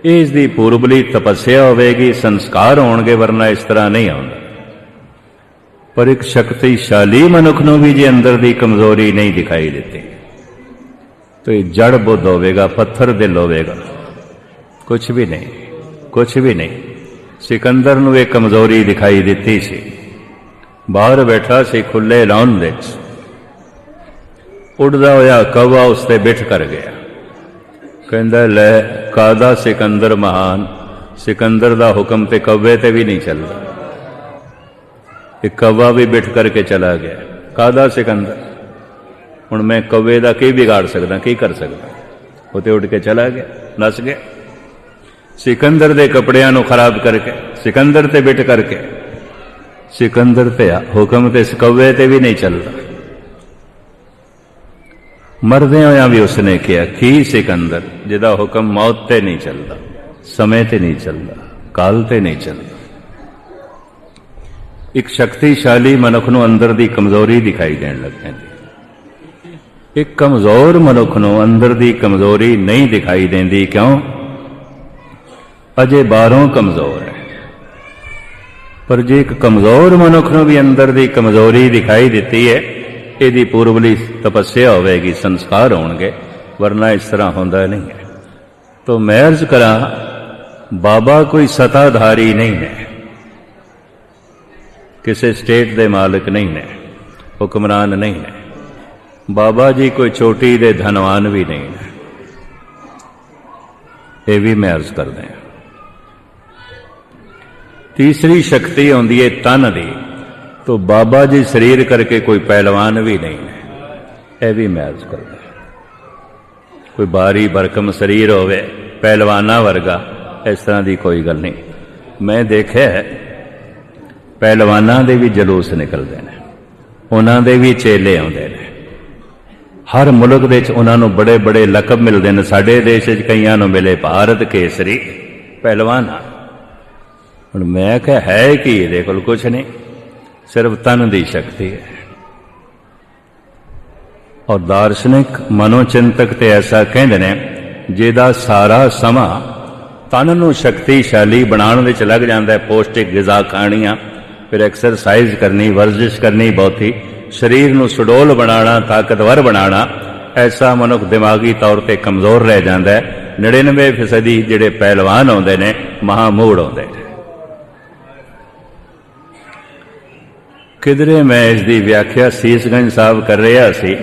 [SPEAKER 1] ਇਸ ਦੀ ਪੂਰਬਲੀ ਤਪੱਸਿਆ ਹੋਵੇਗੀ, ਸੰਸਕਾਰ ਹੋਣਗੇ, ਵਰਨਾ ਇਸ ਤਰ੍ਹਾਂ ਨਹੀਂ ਆਉਂਦਾ। ਪਰ ਇੱਕ ਸ਼ਕਤੀਸ਼ਾਲੀ ਮਨੁੱਖ ਨੂੰ ਵੀ ਜੇ ਅੰਦਰ ਦੀ ਕਮਜ਼ੋਰੀ ਨਹੀਂ ਦਿਖਾਈ ਦਿੱਤੀ, ਤਾਂ ਇਹ ਜੜ ਬੁੱਧ ਹੋਵੇਗਾ, ਪੱਥਰ ਦਿਲ ਹੋਵੇਗਾ, ਕੁਛ ਵੀ ਨਹੀਂ, ਕੁਛ ਵੀ ਨਹੀਂ। ਸਿਕੰਦਰ ਨੂੰ ਇਹ ਕਮਜ਼ੋਰੀ ਦਿਖਾਈ ਦਿੱਤੀ ਸੀ। ਬਾਹਰ ਬੈਠਾ ਸੀ ਖੁੱਲੇ ਲਾਉਣ ਵਿੱਚ, ਉੱਡਦਾ ਹੋਇਆ ਕਊਆ ਉਸ ਤੇ ਬਿਠ ਕਰ ਗਿਆ। ਕਹਿੰਦਾ ਲੈ ਕਾਦਾ ਸਿਕੰਦਰ ਮਹਾਨ, ਸਿਕੰਦਰ ਦਾ ਹੁਕਮ ਤੇ ਕਊਏ ਤੇ ਵੀ ਨਹੀਂ ਚੱਲਦਾ। ਇੱਕ ਕਊਆ ਵੀ ਬਿਠ ਕਰਕੇ ਚਲਾ ਗਿਆ। ਕਾਦਾ ਸਿਕੰਦਰ, ਹੁਣ ਮੈਂ ਕਊਏ ਦਾ ਕੀ ਵਿਗਾੜ ਸਕਦਾ, ਕੀ ਕਰ ਸਕਦਾ? ਉਹ ਤੇ ਉੱਡ ਕੇ ਚਲਾ ਗਿਆ, ਨੱਸ ਗਿਆ। ਸਿਕੰਦਰ ਦੇ ਕੱਪੜਿਆਂ ਨੂੰ ਖਰਾਬ ਕਰਕੇ, ਸਿਕੰਦਰ ਤੇ ਬਿਠ ਕਰਕੇ, ਸਿਕੰਦਰ ਤੇ ਹੁਕਮ ਤੇ ਇਸ ਕਊਏ ਤੇ ਵੀ ਨਹੀਂ ਚੱਲਦਾ। ਮਰਦਿਆਂ ਹੋਇਆਂ ਵੀ ਉਸਨੇ ਕਿਹਾ ਕੀ ਸਿਕੰਦਰ ਜਿਹਦਾ ਹੁਕਮ ਮੌਤ ਤੇ ਨਹੀਂ ਚੱਲਦਾ, ਸਮੇਂ ਤੇ ਨਹੀਂ ਚੱਲਦਾ, ਕਾਲ ਤੇ ਨਹੀਂ ਚੱਲਦਾ। ਇੱਕ ਸ਼ਕਤੀਸ਼ਾਲੀ ਮਨੁੱਖ ਨੂੰ ਅੰਦਰ ਦੀ ਕਮਜ਼ੋਰੀ ਦਿਖਾਈ ਦੇਣ ਲੱਗ ਪੈਂਦੀ। ਇੱਕ ਕਮਜ਼ੋਰ ਮਨੁੱਖ ਨੂੰ ਅੰਦਰ ਦੀ ਕਮਜ਼ੋਰੀ ਨਹੀਂ ਦਿਖਾਈ ਦਿੰਦੀ। ਕਿਉਂ? ਅਜੇ ਬਾਹਰੋਂ ਕਮਜ਼ੋਰ ਹੈ। ਪਰ ਜੇ ਇੱਕ ਕਮਜ਼ੋਰ ਮਨੁੱਖ ਨੂੰ ਵੀ ਅੰਦਰ ਦੀ ਕਮਜ਼ੋਰੀ ਦਿਖਾਈ ਦਿੱਤੀ ਹੈ, ਇਹਦੀ ਪੂਰਬਲੀ ਤਪੱਸਿਆ ਹੋਵੇਗੀ, ਸੰਸਕਾਰ ਹੋਣਗੇ, ਵਰਨਾ ਇਸ ਤਰ੍ਹਾਂ ਹੁੰਦਾ ਨਹੀਂ ਹੈ। ਤੋ ਮੈਂ ਅਰਜ਼ ਕਰਾਂ, ਬਾਬਾ ਕੋਈ ਸਤਾਧਾਰੀ ਨਹੀਂ ਹੈ, ਕਿਸੇ ਸਟੇਟ ਦੇ ਮਾਲਕ ਨਹੀਂ ਨੇ, ਹੁਕਮਰਾਨ ਨਹੀਂ ਨੇ। ਬਾਬਾ ਜੀ ਕੋਈ ਚੋਟੀ ਦੇ ਧਨਵਾਨ ਵੀ ਨਹੀਂ ਨੇ। ਇਹ ਵੀ ਮੈਂ ਅਰਜ਼ ਕਰਦਾ ਹਾਂ। ਤੀਸਰੀ ਸ਼ਕਤੀ ਆਉਂਦੀ ਹੈ ਤਨ ਦੀ। ਤੋ ਬਾਬਾ ਜੀ ਸਰੀਰ ਕਰਕੇ ਕੋਈ ਪਹਿਲਵਾਨ ਵੀ ਨਹੀਂ ਹੈ। ਇਹ ਵੀ ਮੈਂ ਅਰਜ਼ ਕਰਦਾ। ਕੋਈ ਬਾਰੀ ਬਰਕਮ ਸਰੀਰ ਹੋਵੇ ਪਹਿਲਵਾਨਾਂ ਵਰਗਾ, ਇਸ ਤਰ੍ਹਾਂ ਦੀ ਕੋਈ ਗੱਲ ਨਹੀਂ। ਮੈਂ ਦੇਖਿਆ ਪਹਿਲਵਾਨਾਂ ਦੇ ਵੀ ਜਲੂਸ ਨਿਕਲਦੇ ਨੇ, ਉਹਨਾਂ ਦੇ ਵੀ ਚੇਲੇ ਆਉਂਦੇ ਨੇ। ਹਰ ਮੁਲਕ ਵਿੱਚ ਉਹਨਾਂ ਨੂੰ ਬੜੇ ਬੜੇ ਲਕਬ ਮਿਲਦੇ ਨੇ। ਸਾਡੇ ਦੇਸ਼ ਵਿੱਚ ਕਈਆਂ ਨੂੰ ਮਿਲੇ ਭਾਰਤ ਕੇਸਰੀ ਪਹਿਲਵਾਨ। ਹੁਣ ਮੈਂ ਕਿਹਾ ਹੈ ਕੀ ਇਹਦੇ ਕੋਲ? ਕੁਛ ਨਹੀਂ, ਸਿਰਫ ਤਨ ਦੀ ਸ਼ਕਤੀ ਹੈ। ਔਰ ਦਾਰਸ਼ਨਿਕ ਮਨੋਚਿੰਤਕ ਤੇ ਐਸਾ ਕਹਿੰਦੇ ਨੇ, ਜਿਹਦਾ ਸਾਰਾ ਸਮਾਂ ਤਨ ਨੂੰ ਸ਼ਕਤੀਸ਼ਾਲੀ ਬਣਾਉਣ ਵਿੱਚ ਲੱਗ ਜਾਂਦਾ ਹੈ। ਪੌਸ਼ਟਿਕ ਗਿਜ਼ਾ ਖਾਣੀਆਂ, ਫਿਰ ਐਕਸਰਸਾਈਜ਼ ਕਰਨੀ, ਵਰਜਿਸ਼ ਕਰਨੀ, ਬਹੁਤੀ ਸਰੀਰ ਨੂੰ ਸੁਡੋਲ ਬਣਾਉਣਾ, ਤਾਕਤਵਰ ਬਣਾਉਣਾ। ਐਸਾ ਮਨੁੱਖ ਦਿਮਾਗੀ ਤੌਰ ਤੇ ਕਮਜ਼ੋਰ ਰਹਿ ਜਾਂਦਾ ਹੈ। 99% ਜਿਹੜੇ ਪਹਿਲਵਾਨ ਆਉਂਦੇ ਨੇ ਮਹਾਮੂੜ ਆਉਂਦੇ ਨੇ। ਕਿਧਰੇ ਮੈਂ ਇਸ ਦੀ ਵਿਆਖਿਆ ਸੀਸਗੰਜ ਸਾਹਿਬ ਕਰ ਰਿਹਾ ਸੀ,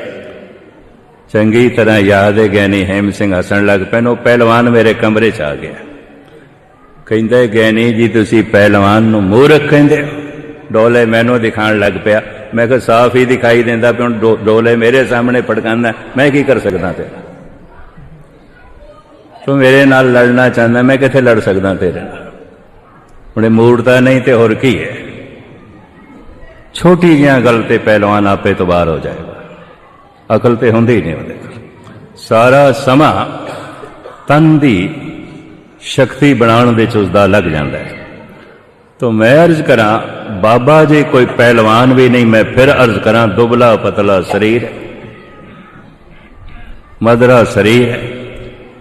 [SPEAKER 1] ਚੰਗੀ ਤਰ੍ਹਾਂ ਯਾਦ ਹੈ। ਗਿਆਨੀ ਹੈਮ ਸਿੰਘ ਹੱਸਣ ਲੱਗ ਪੈਨ। ਉਹ ਪਹਿਲਵਾਨ ਮੇਰੇ ਕਮਰੇ 'ਚ ਆ ਗਿਆ। ਕਹਿੰਦਾ ਗਿਆਨੀ ਜੀ ਤੁਸੀਂ ਪਹਿਲਵਾਨ ਨੂੰ ਮੂਰਖ ਕਹਿੰਦੇ ਹੋ? ਡੋਲੇ ਮੈਨੂੰ ਦਿਖਾਉਣ ਲੱਗ ਪਿਆ। ਮੈਂ ਕਿਹਾ ਸਾਫ਼ ਹੀ ਦਿਖਾਈ ਦਿੰਦਾ ਪਿਆ, ਹੁਣ ਡੋਲੇ ਮੇਰੇ ਸਾਹਮਣੇ ਪਟਕਾਉਂਦਾ, ਮੈਂ ਕੀ ਕਰ ਸਕਦਾ ਤੇਰਾ? ਤੂੰ ਮੇਰੇ ਨਾਲ ਲੜਨਾ ਚਾਹੁੰਦਾ, ਮੈਂ ਕਿੱਥੇ ਲੜ ਸਕਦਾ ਤੇਰੇ ਨਾਲ? ਹੁਣ ਇਹ ਮੂਰਤਾ ਨਹੀਂ ਤੇ ਹੋਰ ਕੀ ਹੈ? ਛੋਟੀ ਜਿਹੀਆਂ ਗੱਲ ਤੇ ਪਹਿਲਵਾਨ ਆਪੇ ਤੋਂ ਬਾਹਰ ਹੋ ਜਾਏਗਾ। ਅਕਲ ਤੇ ਹੁੰਦੀ ਨਹੀਂ ਉਹਦੇ ਕੋਲ। सारा समा तन की शक्ति बनाने दे उसका लग जाता है। तो मैं अर्ज करा बाबा जी कोई पहलवान भी नहीं, मैं फिर अर्ज करा दुबला पतला शरीर है, मदरा शरीर है,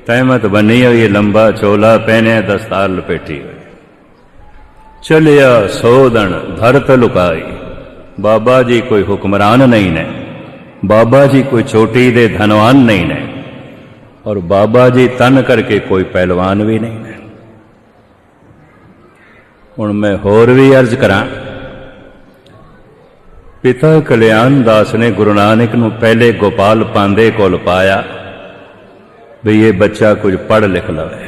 [SPEAKER 1] तहमत बनी हुई, लंबा चोला पहने, दस्तार लपेटी हुई, चलिया सोदन धरत लुकाई। बाबा जी कोई हुक्मरान नहीं ने, बाबा जी कोई चोटी दे धनवान नहीं ने, और बाबा जी तन करके कोई पहलवान भी नहीं ने। हुण मैं होर भी अर्ज करा, पिता कल्याण दास ने गुरु नानक नूं पहले गोपाल पांदे कोल पाया भी ये बच्चा कुछ पढ़ लिख लवे,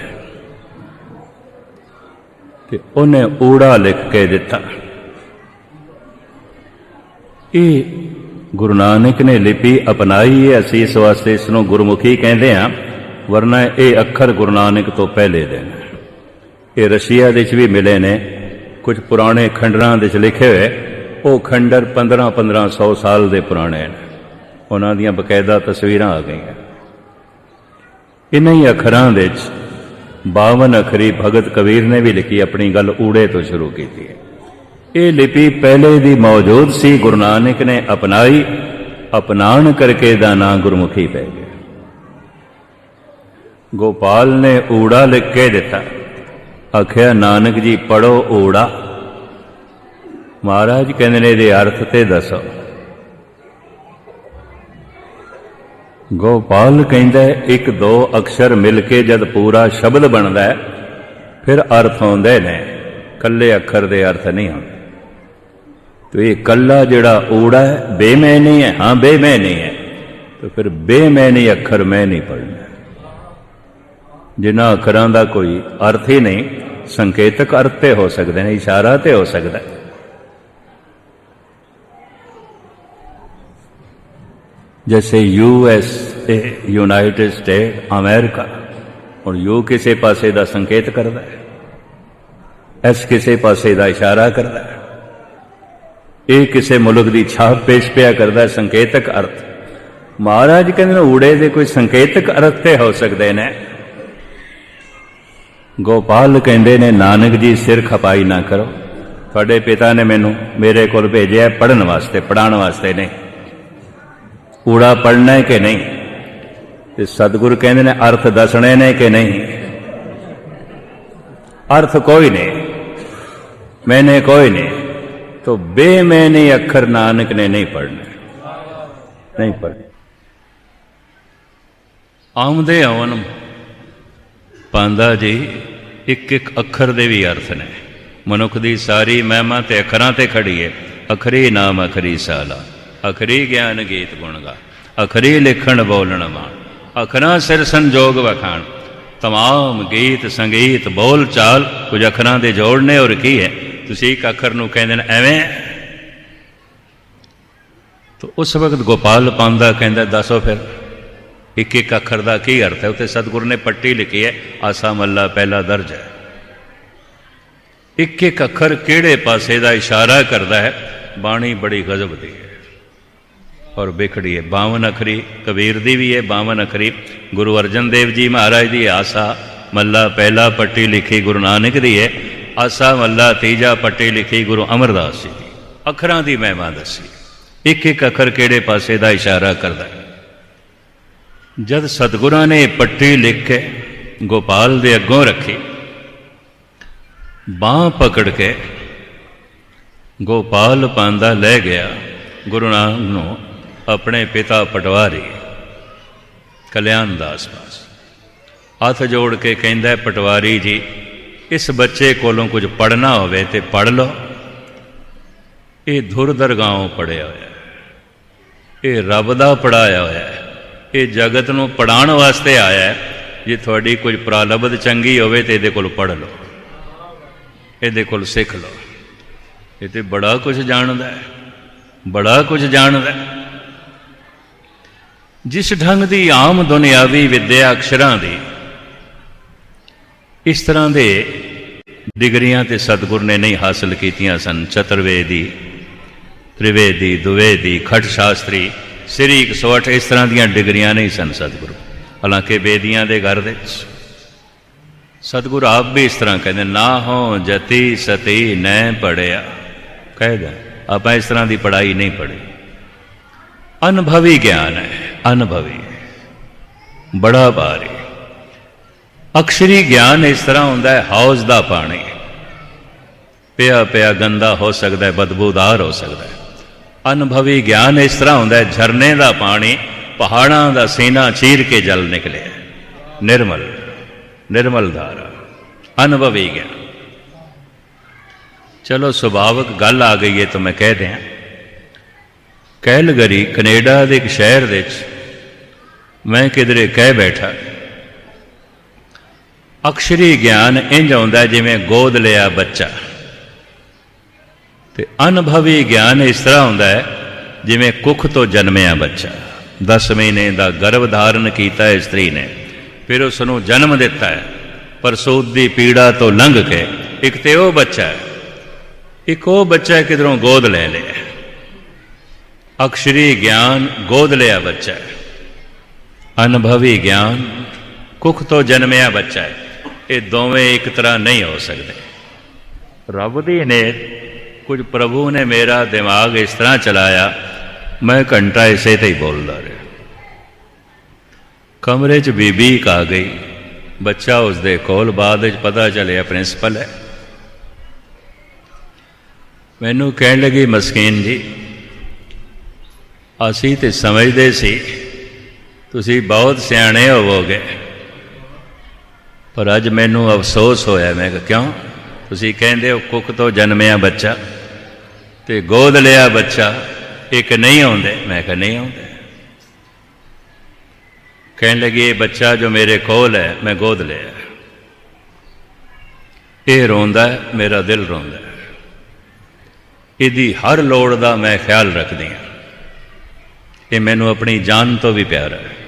[SPEAKER 1] ते उन्हें ऊड़ा लिख के दिता। ये गुरु नानक ने लिपि अपनाई है, असीं इस वास्ते इसनूं गुरमुखी कहते हैं, वरना ये अखर गुरु नानक तो पहले दे ने। ये रशिया दे भी मिले ने, कुछ पुराने खंडरां दे लिखे हुए, वो खंडर 1500 साल के पुराने हैं, उन्हां दियां बकायदा तस्वीरां आ गई। इन्हीं अखरां दे 52 अखरी भगत कबीर ने भी लिखी, अपनी गल ऊड़े तो शुरू की थी। ये लिपि पहले दी मौजूद सी, गुरु नानक ने अपनाई, अपनाण करके दा नां गुरमुखी पै गया। गोपाल ने ऊड़ा लिख के दिता, आख्या नानक जी पढ़ो ऊड़ा। महाराज कहते ने इहदे अर्थ ते दसो। गोपाल कहता है एक दो अक्षर मिलके जब पूरा शब्द बनता है फिर अर्थ आउंदे ने, कल्ले अक्षर दे अर्थ नहीं आउंदे। तो ये कल्ला जिहड़ा ऊड़ा है बेमैनी है, हाँ बेमैनी है, तो फिर बेमैनी अक्षर मैं नहीं पढ़ना। जिन्हां अखरां दा कोई अर्थ ही नहीं, संकेतक अर्थ ते हो सकते हैं, इशारा ते हो सकता है। जैसे यूएसए यूनाइटेड स्टेट अमेरिका, और यू किसी पासे का संकेत करता है, एस किसी पासे का इशारा करता है, ये किसी मुल्क की छाप पेश पिया करता है, संकेतक अर्थ। महाराज कहते ऊड़े दे कोई संकेतक अर्थ ते हो सकते हैं। गोपाल कहते ने नानक जी सिर खपाई ना करो, थोड़े पिता ने मैनू मेरे को भेजा पढ़न वास्ते, पढ़ाने वास्ते नहीं। ऊड़ा पढ़ना है कि नहीं, तो सतगुरु कहते ने अर्थ दसने ने कि नहीं। अर्थ कोई नहीं, मैंने कोई नहीं, तो बेमैनी अक्षर नानक ने नहीं पढ़ने, नहीं पढ़ने। आमदे आवन पांदा जी एक एक अखर दे भी अर्थ ने। मनुख दी सारी महिमा ते अखरां ते खड़ी है। अखरी नाम अखरी साला, अखरी ज्ञान गीत गुण गा, अखरी लिखण बोलण मान, अखरां सिर संजोग वखाण। तमाम गीत संगीत बोल चाल कुछ अखरां दे जोड़ने, और की है तुसीं एक अखर नूं कहंदे ने एवें। तो उस वक्त गोपाल पांदा कहंदा दसो फिर एक एक अखर का की अर्थ है। उत्ते सतगुरु ने पट्टी लिखी है, आसा मल्ला पहला दर्ज है। एक एक अखर किहड़े पासे का इशारा करता है। बाणी बड़ी गजब दी है और बिखड़ी है। 52 अखरी कबीर दी भी है, 52 अखरी गुरु अर्जन देव जी महाराज दी आसा मल्ला पहला पट्टी लिखी गुरु नानक दी है। आसा मल्ला तीजा पट्टी लिखी गुरु अमरदास जी की। अखरां दी महिमा दसी, एक एक अखर किहड़े पासे का इशारा करता है। जद सतगुरां ने पट्टी लिख के गोपाल दे अगों रखी, बांह पकड़ के गोपाल पांदा ले गया गुरु नानक नूं अपने पिता पटवारी कल्याण दास पास। हथ जोड़ के कहंदा पटवारी जी, इस बच्चे कोलों कुछ पढ़ना होवे ते पढ़ लो। ये धुर दरगाहों पढ़िया होया, ये रब दा पढ़ाया होया, ये जगत नूं पढ़ाण वास्ते आया है। जे थोड़ी कुछ प्रालब्ध चंगी होवे ते इहदे कोल पढ़ लो, इहदे कोल सिख लो। ये तो बड़ा कुछ जानदा है, बड़ा कुछ जानदा है। जिस ढंग की आम दुनियावी विद्या अक्षरां दी, इस तरह दे डिग्रियां ते सतगुर ने नहीं हासिल कीतियां सन। चतुर्वेदी, त्रिवेदी, दुवेदी, खट शास्त्री, श्री 108 इस तरह दीयां डिग्रियां नहीं सन सतगुरु। हालांकि बेदियां दे घर दे सतगुरु आप भी इस तरह कहते, ना हो जति सती न पढ़िया, कह दें आप इस तरह की पढ़ाई नहीं पढ़ी। अनुभवी ज्ञान है, अनुभवी, बड़ा भारी। अक्षरी ज्ञान इस तरह होंदा है हौज का पानी, पिया पिया गंदा हो सकता है, बदबूदार हो सकता है। अनुभवी ज्ञान इस तरह होंदा है झरने का पानी पहाड़ों का सीना चीर के जल निकले, निर्मल निर्मल धारा, अनुभवी ज्ञान। चलो सुभाविक गल आ गई है तो मैं कह दें, कैलगरी कनेडा के एक शहर विच मैं किधरे कह बैठा, अक्षरी ज्ञान इंज आउंदा जिवें गोद लिया बच्चा, ते अनुभवी ज्ञान इस तरह होंदा है जिवें कुख तो जन्मिया बच्चा। 10 महीने का गर्भ धारण किया है स्त्री ने, फिर उसनू जन्म दिता है, प्रसूत की पीड़ा तो लंघ के एक तो वह बच्चा है, एक वो बच्चा है किधरों गोद ले लिया। अक्षरी ज्ञान गोद लिया बच्चा है, अनुभवी ज्ञान कुख तो जन्मिया बच्चा है। ये दोवें एक तरह नहीं हो सकते। रब दी ने कुछ प्रभु ने मेरा दिमाग इस तरह चलाया, मैं घंटा इसे ते ही बोलता रहा। कमरे च बीबी आ गई, बच्चा उसके कोल, बाद पता चलिया प्रिंसिपल है। मैनू कह लगी, मस्कीन जी असी तो समझते सी तुसी बहुत सियाणे होवोगे, पर अज मैनू अफसोस होया। मैं कहा क्यों? तुसी कहंदे हो कुख तो जन्मिया बच्चा ते गोद लिया बच्चा एक नहीं आउंदे। मैं कहा नहीं आउंदे। कहने लगी ये बच्चा जो मेरे कोल है मैं गोद लिया, ये रोंदा है, मेरा दिल रोंदा है, इहदी हर लोड़ का मैं ख्याल रखदी हाँ, ये मैनू अपनी जान तो भी प्यारा है।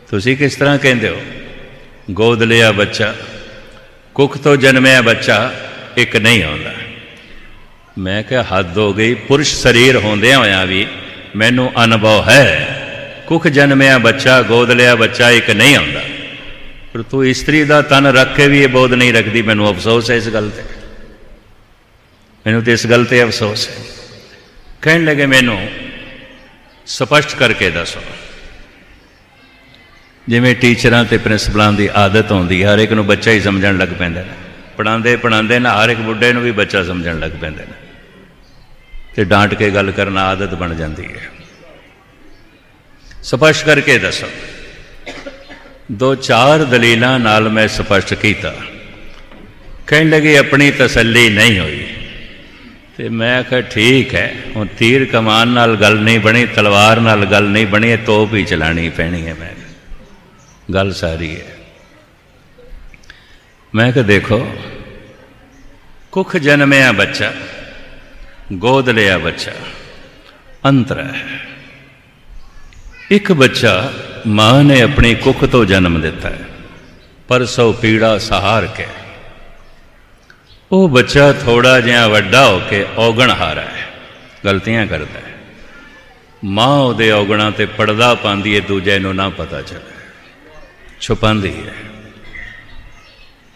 [SPEAKER 1] तुसी किस तरह कहंदे हो गोद लिया बच्चा, कुख तो जन्मिया बच्चा एक नहीं आउंदा। मैं क्या हद हो गई, पुरुष शरीर होंदिया होया भी मैनू अनुभव है, कुख जन्मिया बच्चा गोद लिया बच्चा एक नहीं आउंदा, पर तू स्त्री का तन रख के भी ये बोध नहीं रखती। मैनू अफसोस है इस गल ते, मैनू तो इस गल ते अफसोस है। कहने लगे मैनू स्पष्ट करके दसो, जिमें टीचरां ते प्रिंसिपलों की आदत होंदी, हर एक नू बच्चा ही समझण लग पैंदे ने, पढ़ाते पढ़ाते ना हर एक बुढ़े नू भी बच्चा समझण लग पैंदे ने, ते डांट के गल करना आदत बन जाती है। स्पष्ट करके दसो। 2-4 दलीलां नाल मैं स्पष्ट किया। कहने लगी अपनी तसल्ली नहीं हुई, तो मैं आखिया ठीक है, हुण तीर कमान नाल गल नहीं बनी, तलवार नाल गल नहीं बनी, तोप ही चलानी पैनी है। मैं गल सारी है। मैं कहा देखो, कुख जन्मिया बच्चा गोद लिया बच्चा अंतर है। एक बच्चा मां ने अपनी कुख तो जन्म दिता है, परसों पीड़ा सहार के, वो बच्चा थोड़ा जिहा वड्डा होके औगणहारा है, गलतियां करता है। मां उहदे औगणा ते पड़दा पांदी है, दूजे नूं ना पता चले, छुपांदी है,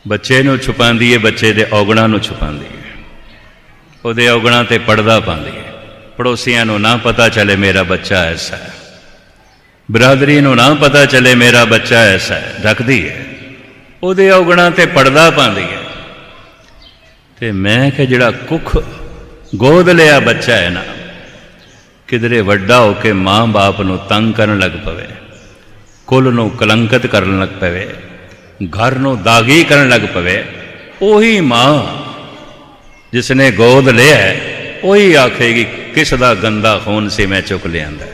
[SPEAKER 1] बच्चे नूं छुपांदी है, बच्चे दे औगणा नूं छुपांदी है, उहदे औगणा ते पड़दा पांदी है। पड़ोसियां नूं ना पता चले मेरा बच्चा ऐसा है, बिरादरी नूं ना पता चले मेरा बच्चा ऐसा है, ढकदी है, उहदे औगणा ते पड़दा पांदी है। ते मैं कि जिहड़ा कुख गोद लिया बच्चा है ना, किधरे वड्डा होके मां बाप नूं तंग करन लग पवे, कुल नूं कलंकित करन लग पवे, घर नूं दागी करन लग पवे, उही मां जिसने गोद लिया है उही आखेगी किस दा गंदा खून से मैं चुक लियांदा।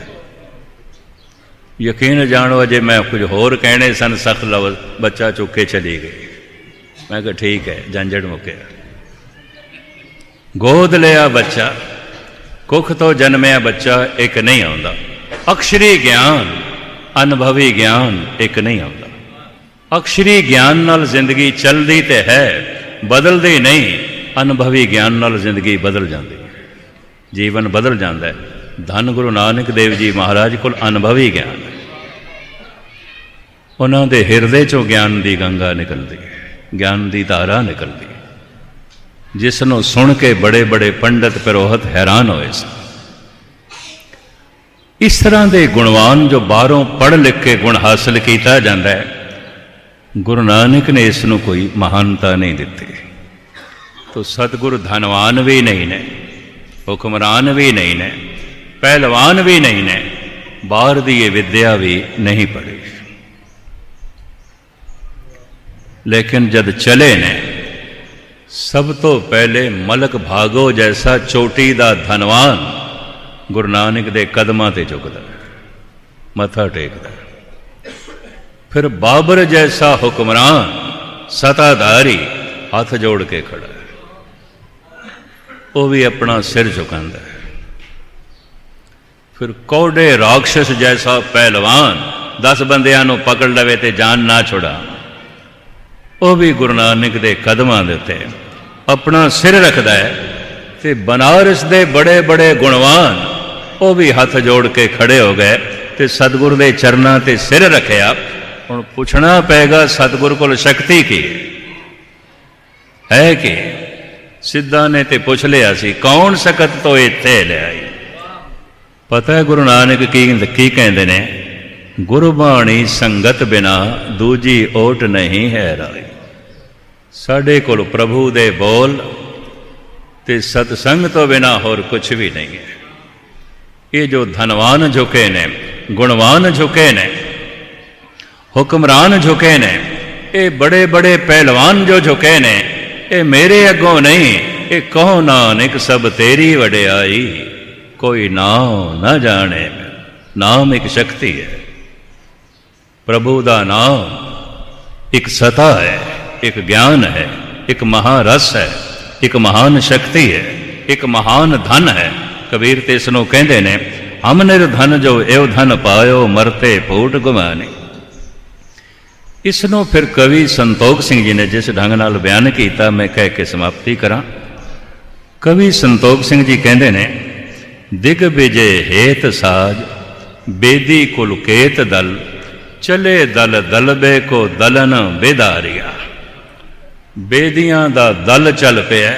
[SPEAKER 1] यकीन जानो अजे मैं कुछ होर कहने सन, सख्त लफ्ज़ बच्चा चुक के चली गई। मैं कहा ठीक है, झंझट मुके। गोद लिया बच्चा, कुख तो जन्मिया बच्चा एक नहीं आउंदा। अक्षरी ज्ञान, अनुभवी ज्ञान एक नहीं आउंदा। अक्षरी ज्ञान नाल जिंदगी चलदी ते है, बदलदी नहीं। अनुभवी ज्ञान नाल जिंदगी बदल जाती है, जीवन बदल जाता है। धन गुरु नानक देव जी महाराज को अनुभवी ज्ञान है। ਉਹਨਾਂ ਦੇ ਹਿਰਦੇ 'ਚੋਂ ਗਿਆਨ ਦੀ ਗੰਗਾ ਨਿਕਲਦੀ ਹੈ, ਗਿਆਨ ਦੀ ਧਾਰਾ ਨਿਕਲਦੀ ਹੈ, ਜਿਸ ਨੂੰ ਸੁਣ ਕੇ ਬੜੇ ਬੜੇ ਪੰਡਤ ਪੁਰੋਹਿਤ ਹੈਰਾਨ ਹੋਏ ਸਨ। ਇਸ ਤਰ੍ਹਾਂ ਦੇ ਗੁਣਵਾਨ ਜੋ ਬਾਹਰੋਂ ਪੜ੍ਹ ਲਿਖ ਕੇ ਗੁਣ ਹਾਸਲ ਕੀਤਾ ਜਾਂਦਾ ਹੈ, ਗੁਰੂ ਨਾਨਕ ਨੇ ਇਸ ਨੂੰ ਕੋਈ ਮਹਾਨਤਾ ਨਹੀਂ ਦਿੱਤੀ। ਤੋ ਸਤਿਗੁਰ ਧਨਵਾਨ ਵੀ ਨਹੀਂ ਨੇ, ਹੁਕਮਰਾਨ ਵੀ ਨਹੀਂ ਨੇ, ਪਹਿਲਵਾਨ ਵੀ ਨਹੀਂ ਨੇ, ਬਾਹਰ ਦੀ ਇਹ ਵਿਦਿਆ ਵੀ ਨਹੀਂ ਪੜ੍ਹੀ। ਲੇਕਿਨ ਜਦ ਚਲੇ ਨੇ, ਸਭ ਤੋਂ ਪਹਿਲੇ ਮਲਕ ਭਾਗੋ ਜੈਸਾ ਚੋਟੀ ਦਾ ਧਨਵਾਨ ਗੁਰੂ ਨਾਨਕ ਦੇ ਕਦਮਾਂ ਤੇ ਝੁਕਦਾ, ਮੱਥਾ ਟੇਕਦਾ। ਫਿਰ ਬਾਬਰ ਜੈਸਾ ਹੁਕਮਰਾਨ ਸਤਾਧਾਰੀ ਹੱਥ ਜੋੜ ਕੇ ਖੜਾ, ਉਹ ਵੀ ਆਪਣਾ ਸਿਰ ਝੁਕਾਉਂਦਾ। ਫਿਰ ਕੌਡੇ ਰਾਖਸ਼ ਜੈਸਾ ਪਹਿਲਵਾਨ 10 ਬੰਦਿਆਂ ਨੂੰ ਪਕੜ ਲਵੇ ਤੇ ਜਾਨ ਨਾ ਛੁਡਾ, ਉਹ ਵੀ ਗੁਰੂ ਨਾਨਕ ਦੇ ਕਦਮਾਂ ਦੇ ਉੱਤੇ ਆਪਣਾ ਸਿਰ ਰੱਖਦਾ ਹੈ। ਤੇ ਬਨਾਰਸ ਦੇ ਬੜੇ ਬੜੇ ਗੁਣਵਾਨ ਉਹ ਵੀ ਹੱਥ ਜੋੜ ਕੇ ਖੜੇ ਹੋ ਗਏ ਤੇ ਸਤਿਗੁਰ ਦੇ ਚਰਨਾਂ ਤੇ ਸਿਰ ਰੱਖਿਆ। ਹੁਣ ਪੁੱਛਣਾ ਪਏਗਾ ਸਤਿਗੁਰ ਕੋਲ ਸ਼ਕਤੀ ਕੀ ਹੈ ਕਿ ਸਿੱਧਾ ਨੇ ਤੇ ਪੁੱਛ ਲਿਆ ਸੀ, ਕੌਣ ਸਕਤ ਤੋਂ ਇੱਥੇ ਲਿਆਈ। ਪਤਾ ਹੈ ਗੁਰੂ ਨਾਨਕ ਕੀ ਕਹਿੰਦੇ ਨੇ, ਗੁਰਬਾਣੀ ਸੰਗਤ ਬਿਨਾ ਦੂਜੀ ਓਟ ਨਹੀਂ ਹੈ ਰਾਈ। ਸਾਡੇ ਕੋਲ ਪ੍ਰਭੂ ਦੇ ਬੋਲ ਤੇ ਸਤਸੰਗ ਤੋਂ ਬਿਨਾ ਹੋਰ ਕੁਛ ਵੀ ਨਹੀਂ ਹੈ। ਇਹ ਜੋ ਧਨਵਾਨ ਝੁਕੇ ਨੇ, ਗੁਣਵਾਨ ਝੁਕੇ ਨੇ, ਹੁਕਮਰਾਨ ਝੁਕੇ ਨੇ, ਇਹ ਬੜੇ ਬੜੇ ਪਹਿਲਵਾਨ ਜੋ ਝੁਕੇ ਨੇ, ਇਹ ਮੇਰੇ ਅੱਗੋਂ ਨਹੀਂ, ਇਹ ਕਹੋ ਨਾਨਕ ਸਭ ਤੇਰੀ ਵਡਿਆਈ, ਕੋਈ ਨਾਮ ਨਾ ਜਾਣੇ। ਨਾਮ ਇੱਕ ਸ਼ਕਤੀ ਹੈ, ਪ੍ਰਭੂ ਦਾ ਨਾਮ ਇੱਕ ਸਤਾ ਹੈ, ਇੱਕ ਗਿਆਨ ਹੈ, ਇੱਕ ਮਹਾਰਸ ਹੈ, ਇੱਕ ਮਹਾਨ ਸ਼ਕਤੀ ਹੈ, ਇੱਕ ਮਹਾਨ ਧਨ ਹੈ। ਕਬੀਰ ਤੇ ਇਸ ਨੂੰ ਕਹਿੰਦੇ ਨੇ, ਹਮ ਨਿਰਧਨ ਜੋ ਇਹੋ ਧਨ ਪਾਇਓ, ਮਰਤੇ ਫੂਟ ਗੁਮਾਨੀ। ਇਸ ਨੂੰ ਫਿਰ ਕਵੀ ਸੰਤੋਖ ਸਿੰਘ ਜੀ ਨੇ ਜਿਸ ਢੰਗ ਨਾਲ ਬਿਆਨ ਕੀਤਾ, ਮੈਂ ਕਹਿ ਕੇ ਸਮਾਪਤੀ ਕਰਾਂ। ਕਵੀ ਸੰਤੋਖ ਸਿੰਘ ਜੀ ਕਹਿੰਦੇ ਨੇ, ਦਿਗ ਵਿਜੇ ਹੇਤ ਸਾਜ ਬੇਦੀ ਕੁਲਕੇਤ ਦਲ, ਚਲੇ ਦਲ ਦਲਬੇ ਕੋ ਦਲਨ ਬੇਦਾਰਿਆ। ਬੇਦੀਆਂ ਦਾ ਦਲ ਚੱਲ ਪਿਆ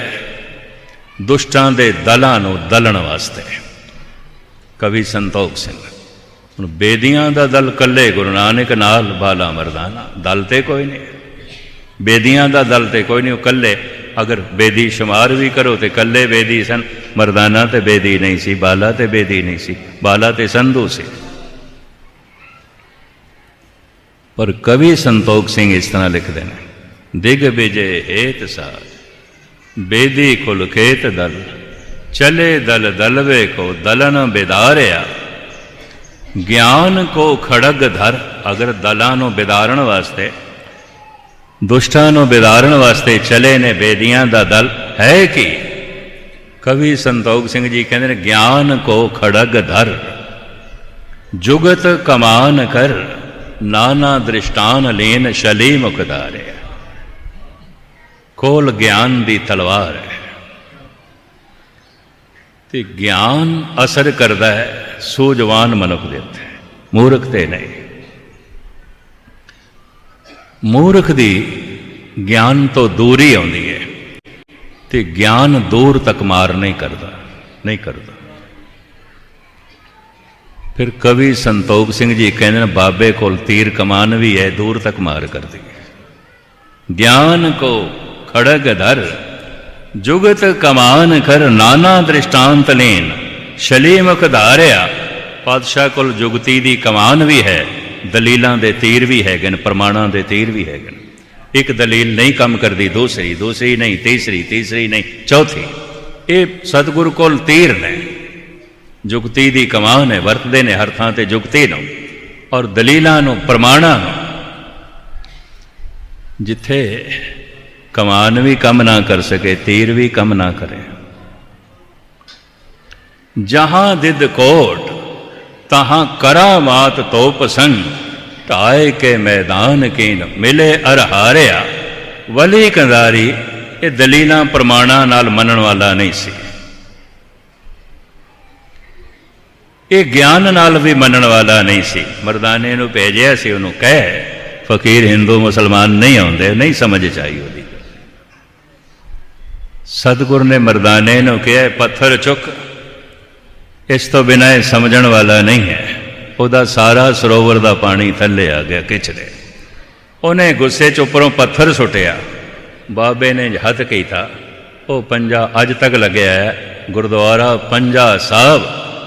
[SPEAKER 1] ਦੁਸ਼ਟਾਂ ਦੇ ਦਲਾਂ ਨੂੰ ਦਲਣ ਵਾਸਤੇ। ਕਵੀ ਸੰਤੋਖ ਸਿੰਘ, ਹੁਣ ਬੇਦੀਆਂ ਦਾ ਦਲ ਕੱਲੇ ਗੁਰੂ ਨਾਨਕ ਨਾਲ ਬਾਲਾ ਮਰਦਾਨਾ, ਦਲ ਤੇ ਕੋਈ ਨਹੀਂ। ਬੇਦੀਆਂ ਦਾ ਦਲ ਤੇ ਕੋਈ ਨਹੀਂ, ਉਹ ਕੱਲੇ, ਅਗਰ ਬੇਦੀ ਸ਼ੁਮਾਰ ਵੀ ਕਰੋ ਤੇ ਕੱਲੇ ਬੇਦੀ ਸਨ। ਮਰਦਾਨਾ ਤੇ ਬੇਦੀ ਨਹੀਂ ਸੀ, ਬਾਲਾ ਤੇ ਬੇਦੀ ਨਹੀਂ ਸੀ, ਬਾਲਾ ਤੇ ਸੰਧੂ ਸੀ। ਪਰ ਕਵੀ ਸੰਤੋਖ ਸਿੰਘ ਇਸ ਤਰ੍ਹਾਂ ਲਿਖਦੇ ਨੇ, ਦਿਗ ਵਿਜੇ ਹੇਤ ਸਾਜ ਬੇਦੀ ਕੁਲਕੇਤ ਦਲ, ਚਲੇ ਦਲ ਦਲਵੇ ਕੋ ਦਲਨ ਬਿਦਾਰਿਆ। ਗਿਆਨ ਕੋ ਖੜਗ ਧਰ, ਅਗਰ ਦਲਾਂ ਨੂੰ ਬਿਦਾਰਨ ਵਾਸਤੇ, ਦੁਸ਼ਟਾਂ ਨੂੰ ਬਿਦਾਰਨ ਵਾਸਤੇ ਚਲੇ ਨੇ ਬੇਦੀਆਂ ਦਾ ਦਲ ਹੈ ਕਿ। ਕਵੀ ਸੰਤੋਖ ਸਿੰਘ ਜੀ ਕਹਿੰਦੇ ਨੇ, ਗਿਆਨ ਕੋ ਖੜਗ ਧਰ ਜੁਗਤ ਕਮਾਨ ਕਰ, ਨਾਨਾ ਦ੍ਰਿਸ਼ਟਾਨ ਲੀਨ ਸ਼ਲੀ ਮੁਕਦਾਰੇ। ਕੋਲ ਗਿਆਨ ਦੀ ਤਲਵਾਰ ਹੈ ਤੇ ਗਿਆਨ ਅਸਰ ਕਰਦਾ ਹੈ ਸੂਝਵਾਨ ਮਨੁੱਖ ਦੇ ਉੱਤੇ, ਮੂਰਖ ਤੇ ਨਹੀਂ। ਮੂਰਖ ਦੀ ਗਿਆਨ ਤੋਂ ਦੂਰੀ ਆਉਂਦੀ ਹੈ ਤੇ ਗਿਆਨ ਦੂਰ ਤੱਕ ਮਾਰ ਨਹੀਂ ਕਰਦਾ। ਫਿਰ ਕਵੀ ਸੰਤੋਖ ਸਿੰਘ ਜੀ ਕਹਿੰਦੇ ਨੇ, ਬਾਬੇ ਕੋਲ ਤੀਰ ਕਮਾਨ ਵੀ ਹੈ, ਦੂਰ ਤੱਕ ਮਾਰ ਕਰਦੀ ਹੈ। ਗਿਆਨ ਕੋ ਖੜਗ ਧਰ ਜੁਗਤ ਕਮਾਨ ਕਰ, ਨਾਨਾ ਦ੍ਰਿਸ਼ਟਾਂਤ ਲੀਨ ਸ਼ਲੀ ਮੁਖ ਧਾਰਿਆ। ਪਾਤਸ਼ਾਹ ਕੋਲ ਜੁਗਤੀ ਦੀ ਕਮਾਨ ਵੀ ਹੈ, ਦਲੀਲਾਂ ਦੇ ਤੀਰ ਵੀ ਹੈਗੇ ਨੇ, ਪ੍ਰਮਾਣਾਂ ਦੇ ਤੀਰ ਵੀ ਹੈਗੇ ਨੇ। ਇੱਕ ਦਲੀਲ ਨਹੀਂ ਕੰਮ ਕਰਦੀ, ਦੂਸਰੀ ਨਹੀਂ, ਤੀਸਰੀ ਨਹੀਂ, ਚੌਥੀ। ਇਹ ਸਤਿਗੁਰੂ ਕੋਲ ਤੀਰ ਨੇ, ਜੁਗਤੀ ਦੀ ਕਮਾਨ ਹੈ, ਵਰਤਦੇ ਨੇ ਹਰ ਥਾਂ ਤੇ ਜੁਗਤੀ ਨੂੰ ਔਰ ਦਲੀਲਾਂ ਨੂੰ, ਪ੍ਰਮਾਣਾਂ ਨੂੰ। ਜਿੱਥੇ ਕਮਾਨ ਵੀ ਕੰਮ ਨਾ ਕਰ ਸਕੇ, ਤੀਰ ਵੀ ਕੰਮ ਨਾ ਕਰੇ। ਜਹਾਂ ਦਿਦ ਕੋਟ ਤਹਾਂ ਕਰਾਮਾਤ ਤੋਪ ਸੰਗ, ਢਾਏ ਕੇ ਮੈਦਾਨ ਕੀਨ ਮਿਲੇ ਅਰ ਹਾਰਿਆ। ਵਲੀ ਕੰਦਾਰੀ ਇਹ ਦਲੀਲਾਂ ਪ੍ਰਮਾਣਾਂ ਨਾਲ ਮੰਨਣ ਵਾਲਾ ਨਹੀਂ ਸੀ, ਇਹ ਗਿਆਨ ਨਾਲ ਵੀ ਮੰਨਣ ਵਾਲਾ ਨਹੀਂ ਸੀ। ਮਰਦਾਨੇ ਨੂੰ ਭੇਜਿਆ ਸੀ, ਉਹਨੂੰ ਕਹਿ फकीर हिंदू मुसलमान नहीं आते, नहीं समझ च आई वो। सतगुर ने मरदाने नूं कहा पत्थर चुक, इस तो बिना यह समझण वाला नहीं है। उहदा सारा सरोवर का पानी थले आ गया किचरे। उन्हें गुस्से च उपरों पत्थर सुटिया, बाबे ने हथ कीता, वो पंजा अज तक लग्या है। गुरुद्वारा पंजा साहब,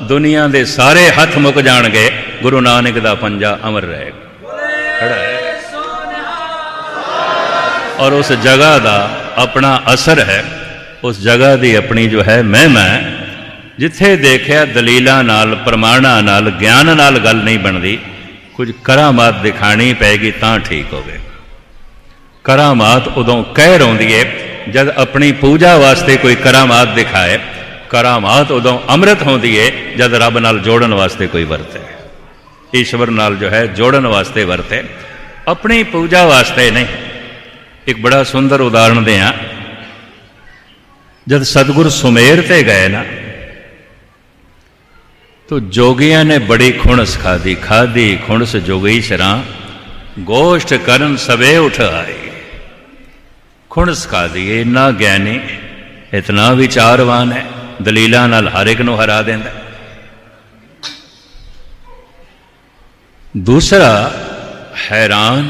[SPEAKER 1] दुनिया के सारे हथ मुक जाणगे, गुरु नानक का पंजा अमर रहेगा, खड़ा है। और उस जगह का अपना असर है, उस जगह की अपनी जो है महिमा है। जिथे देखिया दलीलां नाल, प्रमाणां नाल, ज्ञान नाल गल नहीं बनती, कुछ करामात दिखानी पैगी तां ठीक होवेगा। करामात उदों कहर आउंदी है जद अपनी पूजा वास्ते कोई करामात दिखाए। करामात उदों अमृत होंदी है जद रब नाल जोड़न वास्ते कोई वरते, ईश्वर नाल जो है जोड़न वास्ते वरते, अपनी पूजा वास्ते नहीं। एक बड़ा सुंदर उदाहरण दें, जब सतगुर सुमेर ते गए ना, तो जोगियां ने बड़ी खुणस खाधी। खाधी खुणस जोगी शरा, गोष्ठ करन सबे उठ आई। खुणस खाधी, इन्ना ज्ञानी, इतना विचारवान है, दलीलां नाल हर एक नूं हरा देंदा। दूसरा हैरान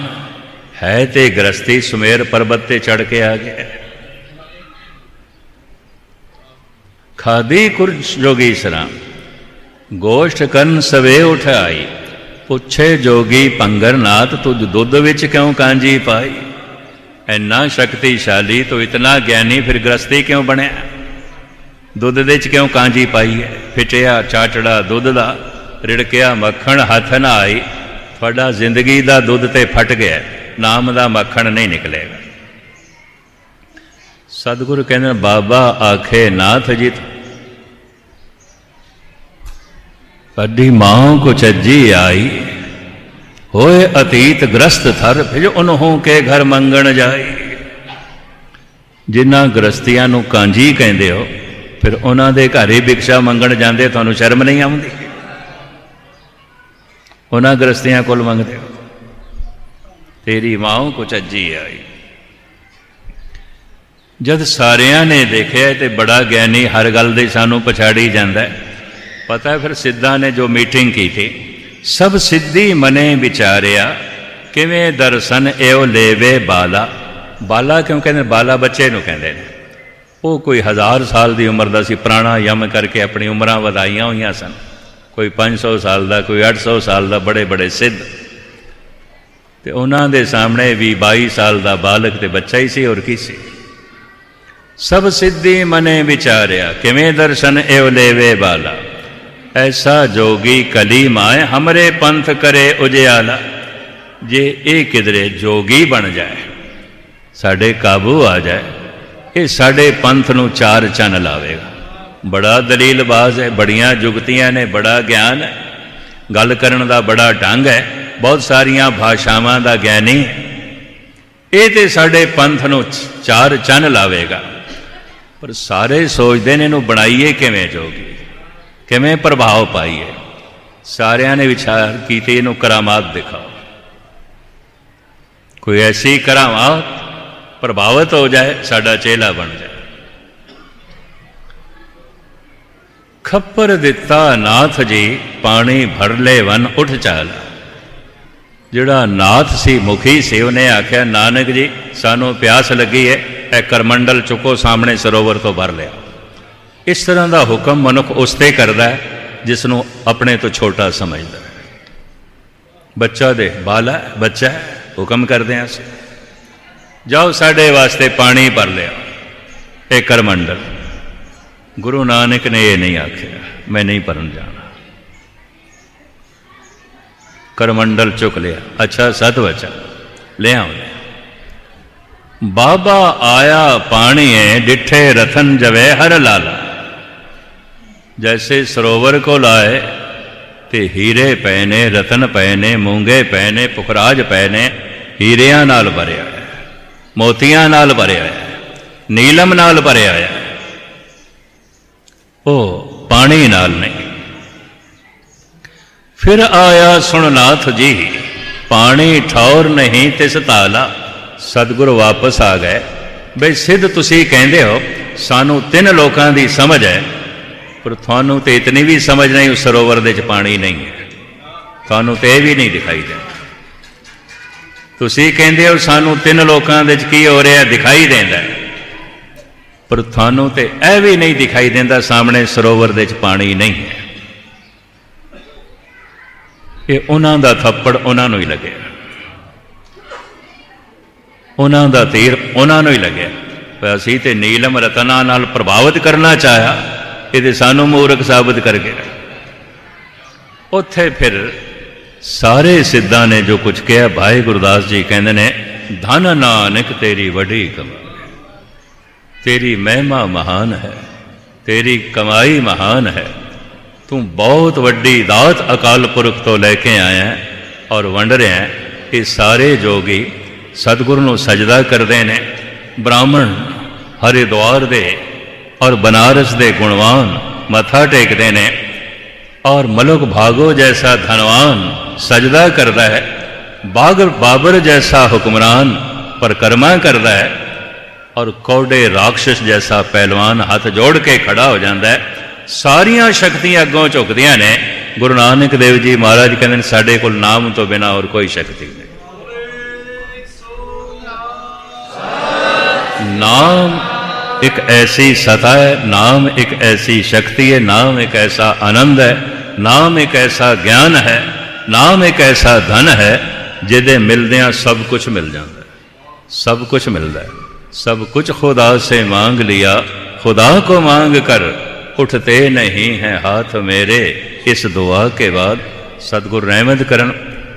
[SPEAKER 1] है ते गृहस्थी सुमेर पर्वत ते चढ़ के आ गया। खादी कुछ जोगी सरा, गोष्ठ करन सवे उठ आई। पुछे जोगी पंगरनाथ, तुझ दुध विच क्यों कांजी पाई। इन्ना शक्तिशाली तो इतना ज्ञानी, फिर गृहस्थी क्यों बनया। दुध दे च क्यों कांजी पाई है। फिटिया चाटड़ा दुध दा, रिड़किया मक्खण हथ ना आई। थोड़ा जिंदगी दा दुध ते फट गया, नाम दा मक्खण नहीं निकलेगा। सतगुरु कहते बाबा आखे नाथ जी, कड्डी मां को चज्जी आई। होए अतीत ग्रस्त थर, फिर उन्हों के घर मंगण जाई। जिन्हां गृहस्थियां नूं कांजी कहंदे हो, फिर उन्हां दे घर ही भिक्षा मंगण जांदे, तुहानूं शर्म नहीं आउंदी। उन्हां गृहस्थियां कोल मंगदे हो। तेरी मां को चज्जी आई। जद सारियां ने देखिया ते बड़ा ज्ञानी हर गल दे सानूं पछाड़ी जांदा है। पता है फिर सिद्धा ने जो मीटिंग की थी, सब सिद्धि मने विचारिया, किवें दर्शन एओ लेवे बाला। बाला क्यों कहते, बाला बच्चे नूं कहंदे ने। वो कोई 1000 साल की उम्र का सी, प्राणायाम करके अपनी उम्रां वधाइयां हुई सन। कोई 500 साल का, कोई 800 साल का, बड़े बड़े सिद्ध। तो उन्होंने दे सामने भी 22 साल का बालक तो बच्चा ही सी, और की सी। सब सिद्धि मने विचारिया, किवें दर्शन एओ लेवे बाला। ऐसा जोगी कली माए, हमरे पंथ करे उजियाला। जे ये किधरे जोगी बन जाए, साडे काबू आ जाए, ये साडे पंथ नूं चार चन लावेगा। बड़ा दलीलबाज है, बड़ियां जुगतियां ने, बड़ा ज्ञान है, गल करन दा बड़ा ढंग है, बहुत सारियां भाषावां दा ज्ञानी है। ये तो साडे पंथ नूं चार चन लावेगा। पर सारे सोचते हैं इनू बनाइए किवें जोगी, किवें प्रभाव पाइए। सारियां ने विचार कीते इनू करामात दिखाओ, कोई ऐसी करामात प्रभावित हो जाए, साडा चेला बन जाए। खप्पर दिता नाथ जी, पानी भर ले वन उठ चाला। जिहड़ा नाथ सी, मुखी से, उन्हें आख्या नानक जी सानू प्यास लगी है, यह करमंडल चुको सामने सरोवर तो भर लिया। इस तरह का हुक्म मनुख उसते करता है जिसनों अपने तो छोटा समझता है। बच्चा दे बाला बच्चा है, हुक्म करते हैं अस, जाओ साढ़े वास्ते पानी भर लिया, एक करमंडल। गुरु नानक ने यह नहीं आख्या मैं नहीं भरन जाना। करमंडल चुक लिया, अच्छा सत बचा ले आओ। बाबा आया पानी है, डिठे रतन जवे हर लाला। जैसे सरोवर को लाए ते हीरे पए ने, रतन पए ने, मूंगे पए ने, पुखराज पए ने, हीरियां नाल भरिया है, मोतियां नाल भरिया है, नीलम नाल भरिया है, ओ पानी नाल नहीं। फिर आया सुन नाथ जी, पानी ठौर नहीं तिस ताला। सतगुरु वापस आ गए। बई सिद्ध तुसी कहते हो सानू 3 लोकां दी समझ है, पर थानू तो इतनी भी समझ नहीं उस सरोवर दे च पानी नहीं है, थानू तो यह भी नहीं दिखाई देता। तुसी कहते हो सानू 3 लोकां दे च की हो रहा दिखाई देता है, पर थानू तो यह भी नहीं दिखाई देता सामने सरोवर दे च पानी नहीं है। ये उन्हां दा थप्पड़ उन्हां नूं ही लगे, उन्हां दा तीर उन्हां नूं ही लगे। असीं ते नीलम रतना नाल प्रभावित करना चाहा, ये सानू मूर्ख साबित कर गया। उत्थे फिर सारे सिद्धां ने जो कुछ कहा, भाई गुरदास जी कहते ने धन नानक तेरी वड्डी कमाई, तेरी महिमा महान है, तेरी कमाई महान है, तू बहुत वड्डी दात अकाल पुरख तो लैके आया है और वंड रहा है। ये सारे जोगी सतगुरु नूं सजदा करते हैं। ब्राह्मण हरिद्वार दे और बनारस दे गुणवान मथा टेकते हैं और मलुक भागो जैसा धनवान सजदा करता है। बाबर जैसा हुक्मरान परिक्रमा करता है और कौडे राक्षस जैसा पहलवान हाथ जोड़ के खड़ा हो जाता है। सारियां शक्तियां अगों झुकदियां ने। गुरु नानक देव जी महाराज कहते साडे कोल नाम तो बिना और कोई शक्ति नहीं। नाम एक ऐसी सता है, नाम एक ऐसी शक्ति है, नाम एक ऐसा आनंद है, नाम एक ऐसा ज्ञान है, नाम एक ऐसा धन है जिहदे मिलदियां सब कुछ मिल जाता है, सब कुछ मिलता है। सब कुछ खुदा से मांग लिया, खुदा को मांग कर उठते नहीं हैं हाथ मेरे। इस दुआ के बाद सतगुरु रहमत करन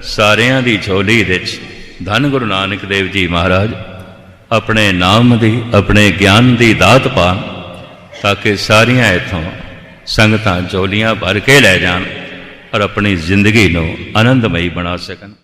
[SPEAKER 1] सारियां दी झोली विच धन गुरु नानक देव जी महाराज अपने नाम दी अपने ज्ञान दी दात पान, ताकि सारियां इथों संगतां झोलियां भर के लै जान और अपनी जिंदगी नूं आनंदमई बना सकन।